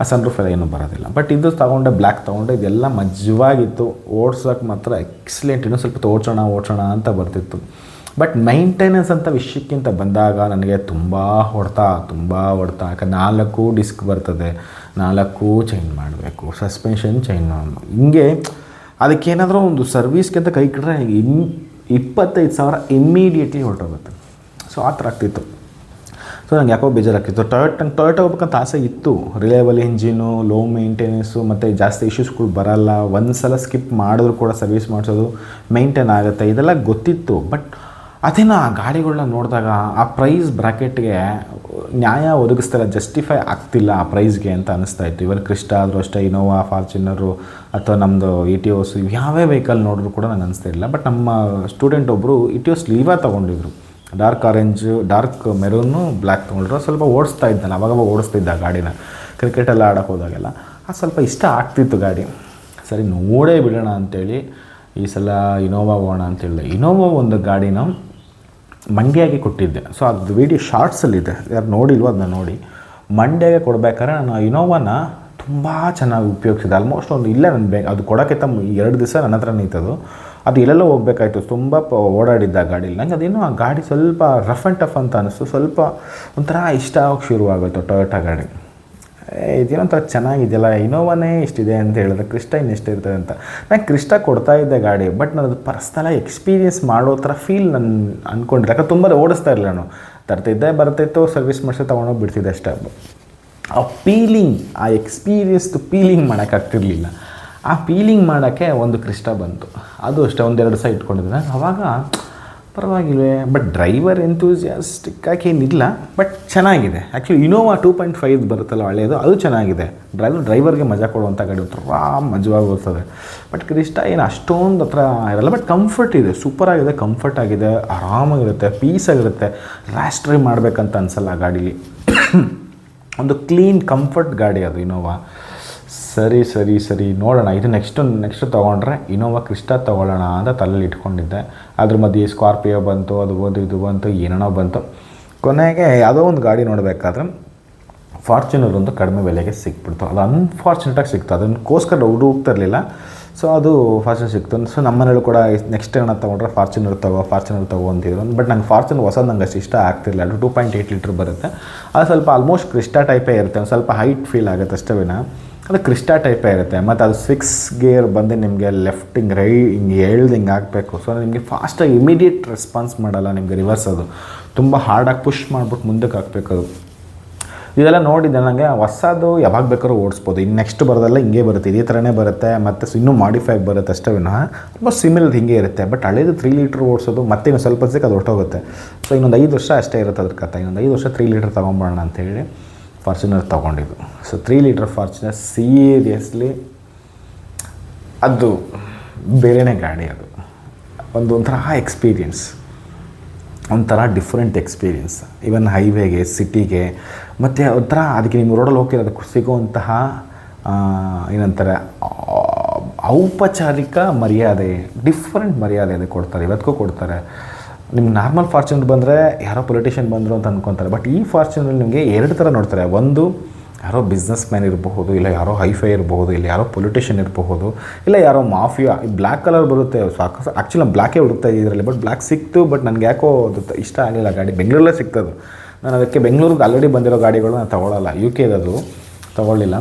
ಆ ಸನ್ರೂಫ್ ಎಲ್ಲ ಏನೂ ಬರೋದಿಲ್ಲ. ಬಟ್ ಇದು ತೊಗೊಂಡೆ, ಬ್ಲ್ಯಾಕ್ ತೊಗೊಂಡೆ, ಇದೆಲ್ಲ ಮಜವಾಗಿತ್ತು. ಓಡ್ಸೋಕ್ಕೆ ಮಾತ್ರ ಎಕ್ಸಲೆಂಟ್. ಇನ್ನೂ ಸ್ವಲ್ಪ ಓಡ್ಸೋಣ ಅಂತ ಬರ್ತಿತ್ತು. ಬಟ್ ಮೈಂಟೆನೆನ್ಸ್ ಅಂತ ವಿಷಯಕ್ಕಿಂತ ಬಂದಾಗ ನನಗೆ ತುಂಬ ಹೊಡ್ತಾ. ಯಾಕಂದ್ರೆ 4 ಡಿಸ್ಕ್ ಬರ್ತದೆ, 4 ಚೇಂಜ್ ಮಾಡಬೇಕು, ಸಸ್ಪೆನ್ಷನ್ ಚೇಂಜ್ ಮಾಡಬೇಕು. ಹಿಂಗೆ ಅದಕ್ಕೇನಾದರೂ ಒಂದು ಸರ್ವೀಸ್ಗಿಂತ ಕೈ ಕಿಟ್ರೆ 25,000 ಇಮ್ಮಿಡಿಯೇಟ್ಲಿ ಹೊರಟೋಗುತ್ತೆ. ಸೊ ಆ ಥರ ಆಗ್ತಿತ್ತು. ಸೊ ನಂಗೆ ಯಾಕೋ ಬೇಜಾರಾಗ್ತಿತ್ತು. ಟೊಯೋಟಾ ಹೋಗ್ಬೇಕಂತ ಆಸೆ ಇತ್ತು. ರಿಲಯಬಲ್ ಇಂಜಿನು, ಲೋ ಮೇಂಟೆನೆನ್ಸು, ಮತ್ತು ಜಾಸ್ತಿ ಇಶ್ಯೂಸ್ಗಳು ಬರಲ್ಲ, ಒಂದು ಸಲ ಸ್ಕಿಪ್ ಮಾಡಿದ್ರು ಕೂಡ ಸರ್ವಿಸ್ ಮಾಡಿಸೋದು ಮೇಂಟೈನ್ ಆಗುತ್ತೆ, ಇದೆಲ್ಲ ಗೊತ್ತಿತ್ತು. ಬಟ್ ಅದೇನೋ ಆ ಗಾಡಿಗಳನ್ನ ನೋಡಿದಾಗ ಆ ಪ್ರೈಸ್ ಬ್ರ್ಯಾಕೆಟ್ಗೆ ನ್ಯಾಯ ಒದಗಿಸ್ತಾರೆ, ಜಸ್ಟಿಫೈ ಆಗ್ತಿಲ್ಲ ಆ ಪ್ರೈಸ್ಗೆ ಅಂತ ಅನಿಸ್ತಾ ಇತ್ತು. ಇವನ್ ಕ್ರಿಸ್ಟಾ ಆದರೂ ಅಷ್ಟೇ, ಇನೋವಾ, ಫಾರ್ಚುನರು ಅಥವಾ ನಮ್ಮದು ಇಟಿಯೋಸ್, ಯಾವೇ ವೆಹಿಕಲ್ ನೋಡಿದ್ರು ಕೂಡ ನನಗೆ ಅನಿಸ್ತಾ ಇಲ್ಲ. ಬಟ್ ನಮ್ಮ ಸ್ಟೂಡೆಂಟ್ ಒಬ್ಬರು ಇಟಿಯೋಸ್ ಲೀವಾ ತೊಗೊಂಡಿದ್ರು, dark orange, dark maroon, black ತೊಗೊಂಡ್ರು. ಸ್ವಲ್ಪ ಓಡಿಸ್ತಾ ಇದ್ದಾನೆ, ಅವಾಗವಾಗ ಓಡಿಸ್ತಿದ್ದ ಗಾಡಿನ, ಕ್ರಿಕೆಟೆಲ್ಲ ಆಡೋಕ್ಕೆ ಹೋದಾಗೆಲ್ಲ. ಅದು ಸ್ವಲ್ಪ ಇಷ್ಟ ಆಗ್ತಿತ್ತು ಗಾಡಿ. ಸರಿ ನೋಡೇ ಬಿಡೋಣ ಅಂಥೇಳಿ ಈ ಸಲ ಇನೋವಾ ಹೋಗೋಣ ಅಂತೇಳಿದೆ. ಇನೋವಾ ಒಂದು ಗಾಡಿನ ಮಂಡ್ಯಾಗೆ ಕೊಟ್ಟಿದ್ದೆ. ಸೊ ಅದು ವೀಡಿಯೋ ಶಾರ್ಟ್ಸಲ್ಲಿದೆ, ಯಾರು ನೋಡಿಲ್ವೋ ಅದನ್ನ ನೋಡಿ. ಮಂಡ್ಯಾಗೆ ಕೊಡಬೇಕಾದ್ರೆ ನಾನು ಇನೋವಾನ ತುಂಬ ಚೆನ್ನಾಗಿ ಉಪಯೋಗಿಸಿದೆ. ಆಲ್ಮೋಸ್ಟ್ ಒಂದು ಇಲ್ಲೇ ನನ್ನ ಅದು ಕೊಡೋಕ್ಕಿಂತ 2 ದಿವಸ ನನ್ನ ಹತ್ರ ನಿಂತದು. ಅದು ಎಲ್ಲೆಲ್ಲೋ ಹೋಗ್ಬೇಕಾಯ್ತು, ತುಂಬ ಓಡಾಡಿದ್ದ ಗಾಡೀಲಿ. ನಂಗೆ ಅದೇನೋ ಆ ಗಾಡಿ ಸ್ವಲ್ಪ ರಫ್ ಆ್ಯಂಡ್ ಟಫ್ ಅಂತ ಅನ್ನಿಸ್ತು. ಸ್ವಲ್ಪ ಒಂಥರ ಇಷ್ಟ ಆಗೋಕ್ಕೆ ಶುರುವಾಗೋಯ್ತು ಟೊಯೋಟಾ ಗಾಡಿ. ಇದೇನೊಂಥರ ಚೆನ್ನಾಗಿದೆಯಲ್ಲ, ಇನೋವಾನೇ ಇಷ್ಟಿದೆ ಅಂತ ಹೇಳಿದ್ರೆ ಕ್ರಿಸ್ಟಾ ಇನ್ನೆಷ್ಟು ಇರ್ತದೆ ಅಂತ. ನಾನು ಕ್ರಿಸ್ಟಾ ಕೊಡ್ತಾ ಇದ್ದೆ ಗಾಡಿ, ಬಟ್ ನಾನು ಅದು ಪರ್ಸ್ನಲಾಗಿ ಎಕ್ಸ್ಪೀರಿಯೆನ್ಸ್ ಮಾಡೋ ಥರ ಫೀಲ್ ನಾನು ಅಂದ್ಕೊಂಡಿದ್ದೆ. ಯಾಕಂದ್ರೆ ತುಂಬ ಓಡಿಸ್ತಾ ಇರಲಿಲ್ಲ, ನಾನು ತರ್ತಿದ್ದೆ, ಬರ್ತಿತ್ತು, ಸರ್ವಿಸ್ ಮಾಡಿಸಿ ತೊಗೊಂಡೋಗಿ ಬಿಡ್ತಿದ್ದೆ ಅಷ್ಟೇ. ಆ ಫೀಲಿಂಗ್, ಆ ಎಕ್ಸ್ಪೀರಿಯನ್ಸ್ದು ಫೀಲಿಂಗ್ ಮಾಡೋಕ್ಕಾಗ್ತಿರ್ಲಿಲ್ಲ. ಆ ಫೀಲಿಂಗ್ ಮಾಡೋಕ್ಕೆ ಒಂದು ಕ್ರಿಸ್ಟಾ ಬಂತು. ಅದು ಅಷ್ಟೇ, 1-2 ದಿವಸ ಇಟ್ಕೊಂಡಿದ್ದೆ. ಆವಾಗ ಪರವಾಗಿಲ್ವೇ, ಬಟ್ ಡ್ರೈವರ್ ಎಂತೂಸಿಯಾಸ್ಟಿಕ್ ಆಗಿ ಏನಿಲ್ಲ, ಬಟ್ ಚೆನ್ನಾಗಿದೆ. ಆ್ಯಕ್ಚುಲಿ ಇನೋವಾ 2.5 ಬರುತ್ತಲ್ಲ ಹಳೆಯದು, ಅದು ಚೆನ್ನಾಗಿದೆ. ಡ್ರೈವರ್ಗೆ ಮಜಾ ಕೊಡುವಂಥ ಗಾಡಿ ಒಂಥರ ಮಜವಾಗಿ ಬರ್ತದೆ. ಬಟ್ ಕ್ರಿಸ್ಟಾ ಏನು ಅಷ್ಟೊಂದು ಹತ್ರ ಇರಲ್ಲ, ಬಟ್ ಕಂಫರ್ಟ್ ಇದೆ, ಸೂಪರಾಗಿದೆ, ಕಂಫರ್ಟ್ ಆಗಿದೆ, ಆರಾಮಾಗಿರುತ್ತೆ, ಪೀಸಾಗಿರುತ್ತೆ. ರ್ಯಾಶ್ ಡ್ರೈವ್ ಮಾಡಬೇಕಂತ ಅನಿಸಲ್ಲ ಆ ಗಾಡೀಲಿ. ಒಂದು ಕ್ಲೀನ್ ಕಂಫರ್ಟ್ ಗಾಡಿ ಅದು ಇನೋವಾ. ಸರಿ ನೋಡೋಣ. ಇದು ನೆಕ್ಸ್ಟ್ ತೊಗೊಂಡ್ರೆ ಇನೋವಾ ಕ್ರಿಸ್ಟಾ ತೊಗೊಳ್ಳೋಣ ಅಂತ ತಲೆಯಲ್ಲಿ ಇಟ್ಕೊಂಡಿದ್ದೆ. ಅದ್ರ ಮಧ್ಯೆ ಸ್ಕಾರ್ಪಿಯೋ ಬಂತು, ಅದು ಬಂತು, ಇದು ಬಂತು, ಏನೇನೋ ಬಂತು. ಕೊನೆಗೆ ಯಾವುದೋ ಒಂದು ಗಾಡಿ ನೋಡಬೇಕಾದ್ರೆ ಫಾರ್ಚುನರ್ ಒಂದು ಕಡಿಮೆ ಬೆಲೆಗೆ ಸಿಕ್ಬಿಡ್ತು. ಅದು ಅನ್ಫಾರ್ಚುನೇಟಾಗಿ ಸಿಕ್ತು, ಅದಕ್ಕೋಸ್ಕರ ಹುಡುಕ್ತಿರಲಿಲ್ಲ. ಸೊ ಅದು ಫಾರ್ಚುನರ್ ಸಿಕ್ತು. ಸೊ ನಮ್ಮನೇಲೂ ಕೂಡ ನೆಕ್ಸ್ಟ್ ಏನೋ ತೊಗೊಂಡ್ರೆ ಫಾರ್ಚುನರ್ ತಗೋ ಅಂತಿದ್ರು. ಬಟ್ ನಂಗೆ ಫಾರ್ಚುನರ್ ಹೊಸದು ನಂಗೆ ಅಷ್ಟು ಇಷ್ಟ ಆಗ್ತಿರಲಿಲ್ಲ. ಅದು 2.8 ಲೀಟ್ರ್ ಬರುತ್ತೆ. ಅದು ಸ್ವಲ್ಪ ಆಲ್ಮೋಸ್ಟ್ ಕ್ರಿಸ್ಟಾ ಟೈಪೇ ಇರುತ್ತೆ, ಒಂದು ಸ್ವಲ್ಪ ಹೈಟ್ ಫೀಲ್ ಆಗುತ್ತೆ ಅಷ್ಟೇ ವಿನ ಅದು ಕ್ರಿಸ್ಟಾ ಟೈಪೇ ಇರುತ್ತೆ. ಮತ್ತು ಅದು 6 ಗೇರ್ ಬಂದು ನಿಮಗೆ ಲೆಫ್ಟ್ ಹಿಂಗೆ ಹೇಳ್ದಂಗೆ ಆಗಬೇಕು. ಸೊ ನಿಮಗೆ ಫಾಸ್ಟಾಗಿ ಇಮಿಡಿಯೇಟ್ ರೆಸ್ಪಾನ್ಸ್ ಮಾಡಲ್ಲ ನಿಮಗೆ ರಿವರ್ಸ್. ಅದು ತುಂಬ ಹಾರ್ಡಾಗಿ ಪುಷ್ ಮಾಡ್ಬಿಟ್ಟು ಮುಂದಕ್ಕೆ ಹಾಕಬೇಕು. ಅದು ಇದೆಲ್ಲ ನೋಡಿದ್ದೆ. ನನಗೆ ಹೊಸದು ಯಾವಾಗ ಬೇಕಾದ್ರೂ ಓಡಿಸ್ಬೋದು. ಇನ್ನು ನೆಕ್ಸ್ಟ್ ಬರೋದೆಲ್ಲ ಹಿಂಗೆ ಬರುತ್ತೆ, ಇದೇ ಥರನೇ ಬರುತ್ತೆ. ಮತ್ತು ಇನ್ನೂ ಮಾಡಿಫೈ ಬರುತ್ತೆ ಅಷ್ಟೇ ವಿನಃ ತುಂಬ ಸಿಮಿಲರ್ ಹಿಂಗೆ ಇರುತ್ತೆ. ಬಟ್ ಹಳೇದು 3 ಲೀಟ್ರ್ ಓಡಿಸೋದು ಮತ್ತೆ ಇನ್ನು ಸ್ವಲ್ಪ ಹೊತ್ತಿಗೆ ಅದು ಹೊರಟೋಗುತ್ತೆ. ಸೊ ಇನ್ನೊಂದು 5 ವರ್ಷ ಅಷ್ಟೇ ಇರುತ್ತೆ ಅದ್ರ ಕಥೆ. ಇನ್ನೊಂದು 5 ವರ್ಷ 3 ಲೀಟ್ರ್ ತೊಗೊಂಬೋಣ ಅಂತೇಳಿ ಫಾರ್ಚುನರ್ ತೊಗೊಂಡಿದ್ದು. ಸೊ 3 ಲೀಟ್ರ್ ಫಾರ್ಚುನರ್ ಸೀರಿಯಸ್ಲಿ ಅದು ಬೇರೆಯೇ ಗಾಡಿ. ಅದು ಒಂಥರ ಎಕ್ಸ್ಪೀರಿಯೆನ್ಸ್, ಒಂಥರ ಡಿಫ್ರೆಂಟ್ ಎಕ್ಸ್ಪೀರಿಯೆನ್ಸ್. ಈವನ್ ಹೈವೇಗೆ, ಸಿಟಿಗೆ, ಮತ್ತು ಒಂಥರ ಅದಕ್ಕೆ ನಿಮ್ಮ ರೋಡಲ್ಲಿ ಹೋಗ್ತಿರೋದಕ್ಕೆ ಸಿಗುವಂತಹ ಏನಂತಾರೆ ಔಪಚಾರಿಕ ಮರ್ಯಾದೆ, ಡಿಫ್ರೆಂಟ್ ಮರ್ಯಾದೆ ಅದು ಕೊಡ್ತಾರೆ, ಇವತ್ತಿಗೂ ಕೊಡ್ತಾರೆ. ನಿಮ್ಗೆ ನಾರ್ಮಲ್ ಫಾರ್ಚುನರ್ ಬಂದರೆ ಯಾರೋ ಪೊಲಿಟಿಷಿಯನ್ ಬಂದರು ಅಂತ ಅಂದ್ಕೊತಾರೆ. ಬಟ್ ಈ ಫಾರ್ಚುನರ್ ನಿಮಗೆ 2 ಥರ ನೋಡ್ತಾರೆ. ಒಂದು ಯಾರೋ ಬಿಸ್ನೆಸ್ ಮ್ಯಾನ್ ಇರಬಹುದು, ಇಲ್ಲ ಯಾರೋ ಹೈಫೈ ಇರಬಹುದು, ಇಲ್ಲ ಯಾರೋ ಪೊಲಿಟಿಷಿಯನ್ ಇರಬಹುದು, ಇಲ್ಲ ಯಾರೋ ಮಾಫಿಯಾ. ಈ ಬ್ಲ್ಯಾಕ್ ಕಲರ್ ಬರುತ್ತೆ, ಸಾಕು. ಆ್ಯಕ್ಚುಲಿ ಬ್ಲ್ಯಾಕೇ ಹುಡುಕ್ತಾ ಇದರಲ್ಲಿ, ಬಟ್ ಬ್ಲ್ಯಾಕ್ ಸಿಕ್ತು. ಬಟ್ ನನಗೆ ಯಾಕೋ ಅದು ಇಷ್ಟ ಆಗಲಿಲ್ಲ ಗಾಡಿ. ಬೆಂಗಳೂರಲ್ಲೇ ಸಿಗ್ತದೆ. ನಾನು ಅದಕ್ಕೆ ಬೆಂಗಳೂರಿಗೆ ಆಲ್ರೆಡಿ ಬಂದಿರೋ ಗಾಡಿಗಳು ನಾನು ತೊಗೊಳ್ಳಲ್ಲ, UK ಅದು ತೊಗೊಳ್ಳಿಲ್ಲ.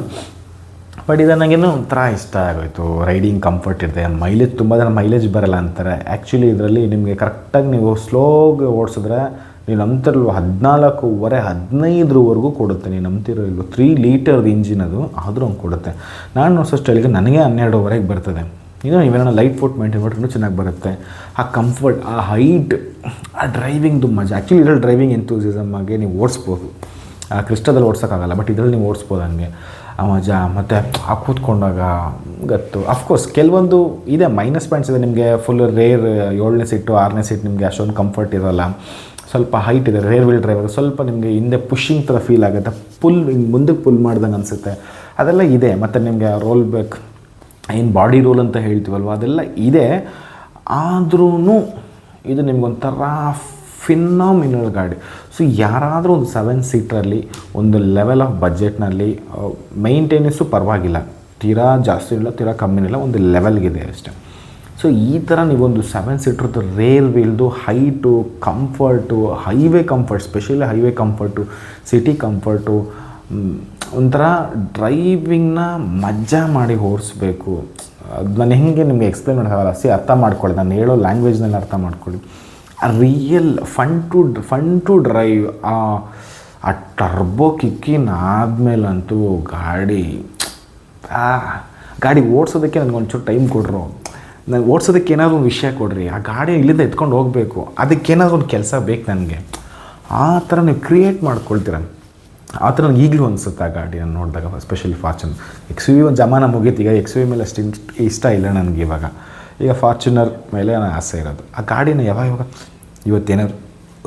ಬಟ್ ಇದು ನನಗೇನು ಒಂಥರ ಇಷ್ಟ ಆಗೋಯಿತು. ರೈಡಿಂಗ್ ಕಂಫರ್ಟ್ ಇದೆ, ಮೈಲೇಜ್ ತುಂಬ ಜನ ಮೈಲೇಜ್ ಬರಲ್ಲ ಅಂತಾರೆ. ಆ್ಯಕ್ಚುಲಿ ಇದರಲ್ಲಿ ನಿಮಗೆ ಕರೆಕ್ಟಾಗಿ ನೀವು ಸ್ಲೋಗೆ ಓಡಿಸಿದ್ರೆ ನೀವು ನಂಬ್ತಿರಲ್ವ 14.5-15 ಕೊಡುತ್ತೆ. ನೀವು ನಂಬ್ತಿರೋ ಇಲ್ವೋ 3 ಲೀಟರ್ದು ಇಂಜಿನ್ ಅದು, ಆದರೂ ಹಂಗೆ ಕೊಡುತ್ತೆ. ನಾನು ನೋಡಿಸೋಷ್ಟಲ್ಲಿಗೆ ನನಗೆ 12.5 ಬರ್ತದೆ. ಇದು ನೀವೇನೋ ಲೈಟ್ ಫುಟ್ ಮೇಂಟೈನ್ ಮಾಡಿದ್ರೂ ಚೆನ್ನಾಗಿ ಬರುತ್ತೆ. ಆ ಕಂಫರ್ಟ್, ಆ ಹೈಟ್, ಆ ಡ್ರೈವಿಂಗ್ದು ಮಜಾ. ಆ್ಯಕ್ಚುಲಿ ಇದರಲ್ಲಿ ಡ್ರೈವಿಂಗ್ ಎಂತೂಸಿಸಮ್ ಆಗಿ ನೀವು ಓಡಿಸ್ಬೋದು. ಆ ಕ್ರಿಸ್ಟಾದಲ್ಲಿ ಓಡಿಸೋಕ್ಕಾಗಲ್ಲ, ಬಟ್ ಇದರಲ್ಲಿ ನೀವು ಓಡಿಸ್ಬೋದು ಹಂಗೆ. ಆ ಮಜಾ ಮತ್ತು ಆ ಕೂತ್ಕೊಂಡಾಗ ಗತ್ತು. ಅಫ್ಕೋರ್ಸ್ ಕೆಲವೊಂದು ಇದೆ ಮೈನಸ್ ಪಾಯಿಂಟ್ಸ್ ಇದೆ. ನಿಮಗೆ ಫುಲ್ ರೇರ್ 7ನೇ ಸೀಟು 6ನೇ ಸೀಟ್ ನಿಮಗೆ ಅಷ್ಟೊಂದು ಕಂಫರ್ಟ್ ಇರೋಲ್ಲ. ಸ್ವಲ್ಪ ಹೈಟ್ ಇದೆ, ರೇರ್ ವೀಲ್ ಡ್ರೈವರ್, ಸ್ವಲ್ಪ ನಿಮಗೆ ಹಿಂದೆ ಪುಷಿಂಗ್ ಥರ ಫೀಲ್ ಆಗುತ್ತೆ, ಹಿಂಗೆ ಮುಂದಕ್ಕೆ ಪುಲ್ ಮಾಡ್ದಂಗೆ ಅನಿಸುತ್ತೆ. ಅದೆಲ್ಲ ಇದೆ. ಮತ್ತು ನಿಮಗೆ ರೋಲ್ ಬ್ಯಾಕ್, ಏನು ಬಾಡಿ ರೋಲ್ ಅಂತ ಹೇಳ್ತೀವಲ್ವ, ಅದೆಲ್ಲ ಇದೆ. ಆದ್ರೂ ಇದು ನಿಮ್ಗೊಂಥರ ಫಿನಾಮಿನಲ್ ಗಾಡಿ. ಸೊ ಯಾರಾದರೂ ಒಂದು 7 ಸೀಟ್ರಲ್ಲಿ ಒಂದು ಲೆವೆಲ್ ಆಫ್ ಬಜೆಟ್ನಲ್ಲಿ ಮೈಂಟೆನೆನ್ಸು ಪರವಾಗಿಲ್ಲ, ತೀರಾ ಜಾಸ್ತಿ ಇಲ್ಲ, ತೀರಾ ಕಮ್ಮಿನೂ ಇಲ್ಲ, ಒಂದು ಲೆವೆಲ್ಗಿದೆ ಅಷ್ಟೇ. ಸೊ ಈ ಥರ ನೀವೊಂದು 7 ಸೀಟ್ರದ್ದು ರೇರ್ ವೀಲ್ದು height, comfort, highway comfort, specially highway comfort, city comfort, ಒಂಥರ ಡ್ರೈವಿಂಗ್ನ ಮಜಾ ಮಾಡಿ ಓಡಿಸ್ಬೇಕು. ಅದು ನಾನು ಹೆಂಗೆ ನಿಮಗೆ ಎಕ್ಸ್ಪ್ಲೇನ್ ಮಾಡೋಕ್ಕಾಗಲ್ಲ. ಅರ್ಥ ಮಾಡ್ಕೊಳ್ಳಿ, ನಾನು ಹೇಳೋ ಲ್ಯಾಂಗ್ವೇಜ್ನಲ್ಲಿ ಅರ್ಥ ಮಾಡ್ಕೊಳ್ಳಿ. ಆ ರಿಯಲ್ ಫನ್ ಟು ಡ್ರೈವ್. ಆ ಟರ್ಬೋ ಕಿಕ್ಕಿನ ಆದಮೇಲಂತೂ ಗಾಡಿ ಓಡಿಸೋದಕ್ಕೆ ನನಗೆ ಒಂಚೂರು ಟೈಮ್ ಕೊಡ್ರು. ನಾನು ಓಡಿಸೋದಕ್ಕೆ ಏನಾದರೂ ಒಂದು ವಿಷಯ ಕೊಡ್ರಿ. ಆ ಗಾಡಿ ಇಲ್ಲಿಂದ ಎತ್ಕೊಂಡು ಹೋಗಬೇಕು, ಅದಕ್ಕೇನಾದರೂ ಒಂದು ಕೆಲಸ ಬೇಕು ನನಗೆ. ಆ ಥರ ನೀವು ಕ್ರಿಯೇಟ್ ಮಾಡ್ಕೊಳ್ತೀರ. ಆ ಥರ ನನಗೆ ಈಗಲೂ ಅನಿಸುತ್ತೆ ಆ ಗಾಡಿನ ನೋಡಿದಾಗ, ಎಸ್ಪೆಷಲಿ ಫಾರ್ಚುನರ್. XUV ಒಂದು ಜಮಾನ ಮುಗೀತು, ಈಗ XUV ಮೇಲೆ ಅಷ್ಟು ಇಷ್ಟ ಇಲ್ಲ ನನಗೆ ಇವಾಗ. ಈಗ ಫಾರ್ಚುನರ್ ಮೇಲೆ ನಾನು ಆಸೆ ಇರೋದು. ಆ ಗಾಡಿನ ಯಾವಾಗ ಇವತ್ತೇನಾದ್ರು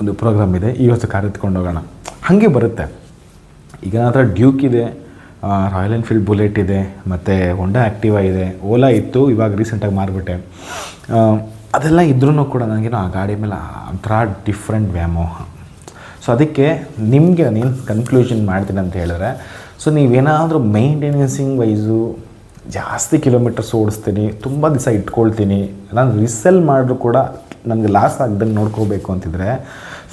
ಒಂದು ಪ್ರೋಗ್ರಾಮ್ ಇದೆ, ಇವತ್ತು ಕಾರ್ ಎತ್ಕೊಂಡು ಹೋಗೋಣ ಹಾಗೆ ಬರುತ್ತೆ. ಈಗ ನನ್ನ ಹತ್ರ ಡ್ಯೂಕ್ ಇದೆ, ರಾಯಲ್ ಎನ್ಫೀಲ್ಡ್ ಬುಲೆಟ್ ಇದೆ, ಮತ್ತು ಹೋಂಡಾ ಆ್ಯಕ್ಟಿವಾ ಇದೆ, ಓಲಾ ಇತ್ತು, ಇವಾಗ ರೀಸೆಂಟಾಗಿ ಮಾರಿಬಿಟ್ಟೆ. ಅದೆಲ್ಲ ಇದ್ರೂ ಕೂಡ ನನಗೇನೋ ಆ ಗಾಡಿ ಮೇಲೆ ಒಂಥರ ಡಿಫ್ರೆಂಟ್ ವ್ಯಾಮೋಹ. ಸೊ ಅದಕ್ಕೆ ನಿಮಗೆ ನಾನೇನು ಕನ್ಕ್ಲೂಷನ್ ಮಾಡ್ತೀನಿ ಅಂತ ಹೇಳಿದ್ರೆ, ಸೊ ನೀವೇನಾದರೂ ಮೇಂಟೆನೆನ್ಸಿಂಗ್ ವೈಸು ಜಾಸ್ತಿ ಕಿಲೋಮೀಟರ್ಸ್ ಓಡಿಸ್ತೀನಿ, ತುಂಬ ದಿವಸ ಇಟ್ಕೊಳ್ತೀನಿ, ನಾನು ರಿಸೆಲ್ ಮಾಡಿದ್ರು ಕೂಡ ನನಗೆ ಲಾಸ್ ಆಗ್ದಂಗೆ ನೋಡ್ಕೋಬೇಕು ಅಂತಿದ್ರೆ,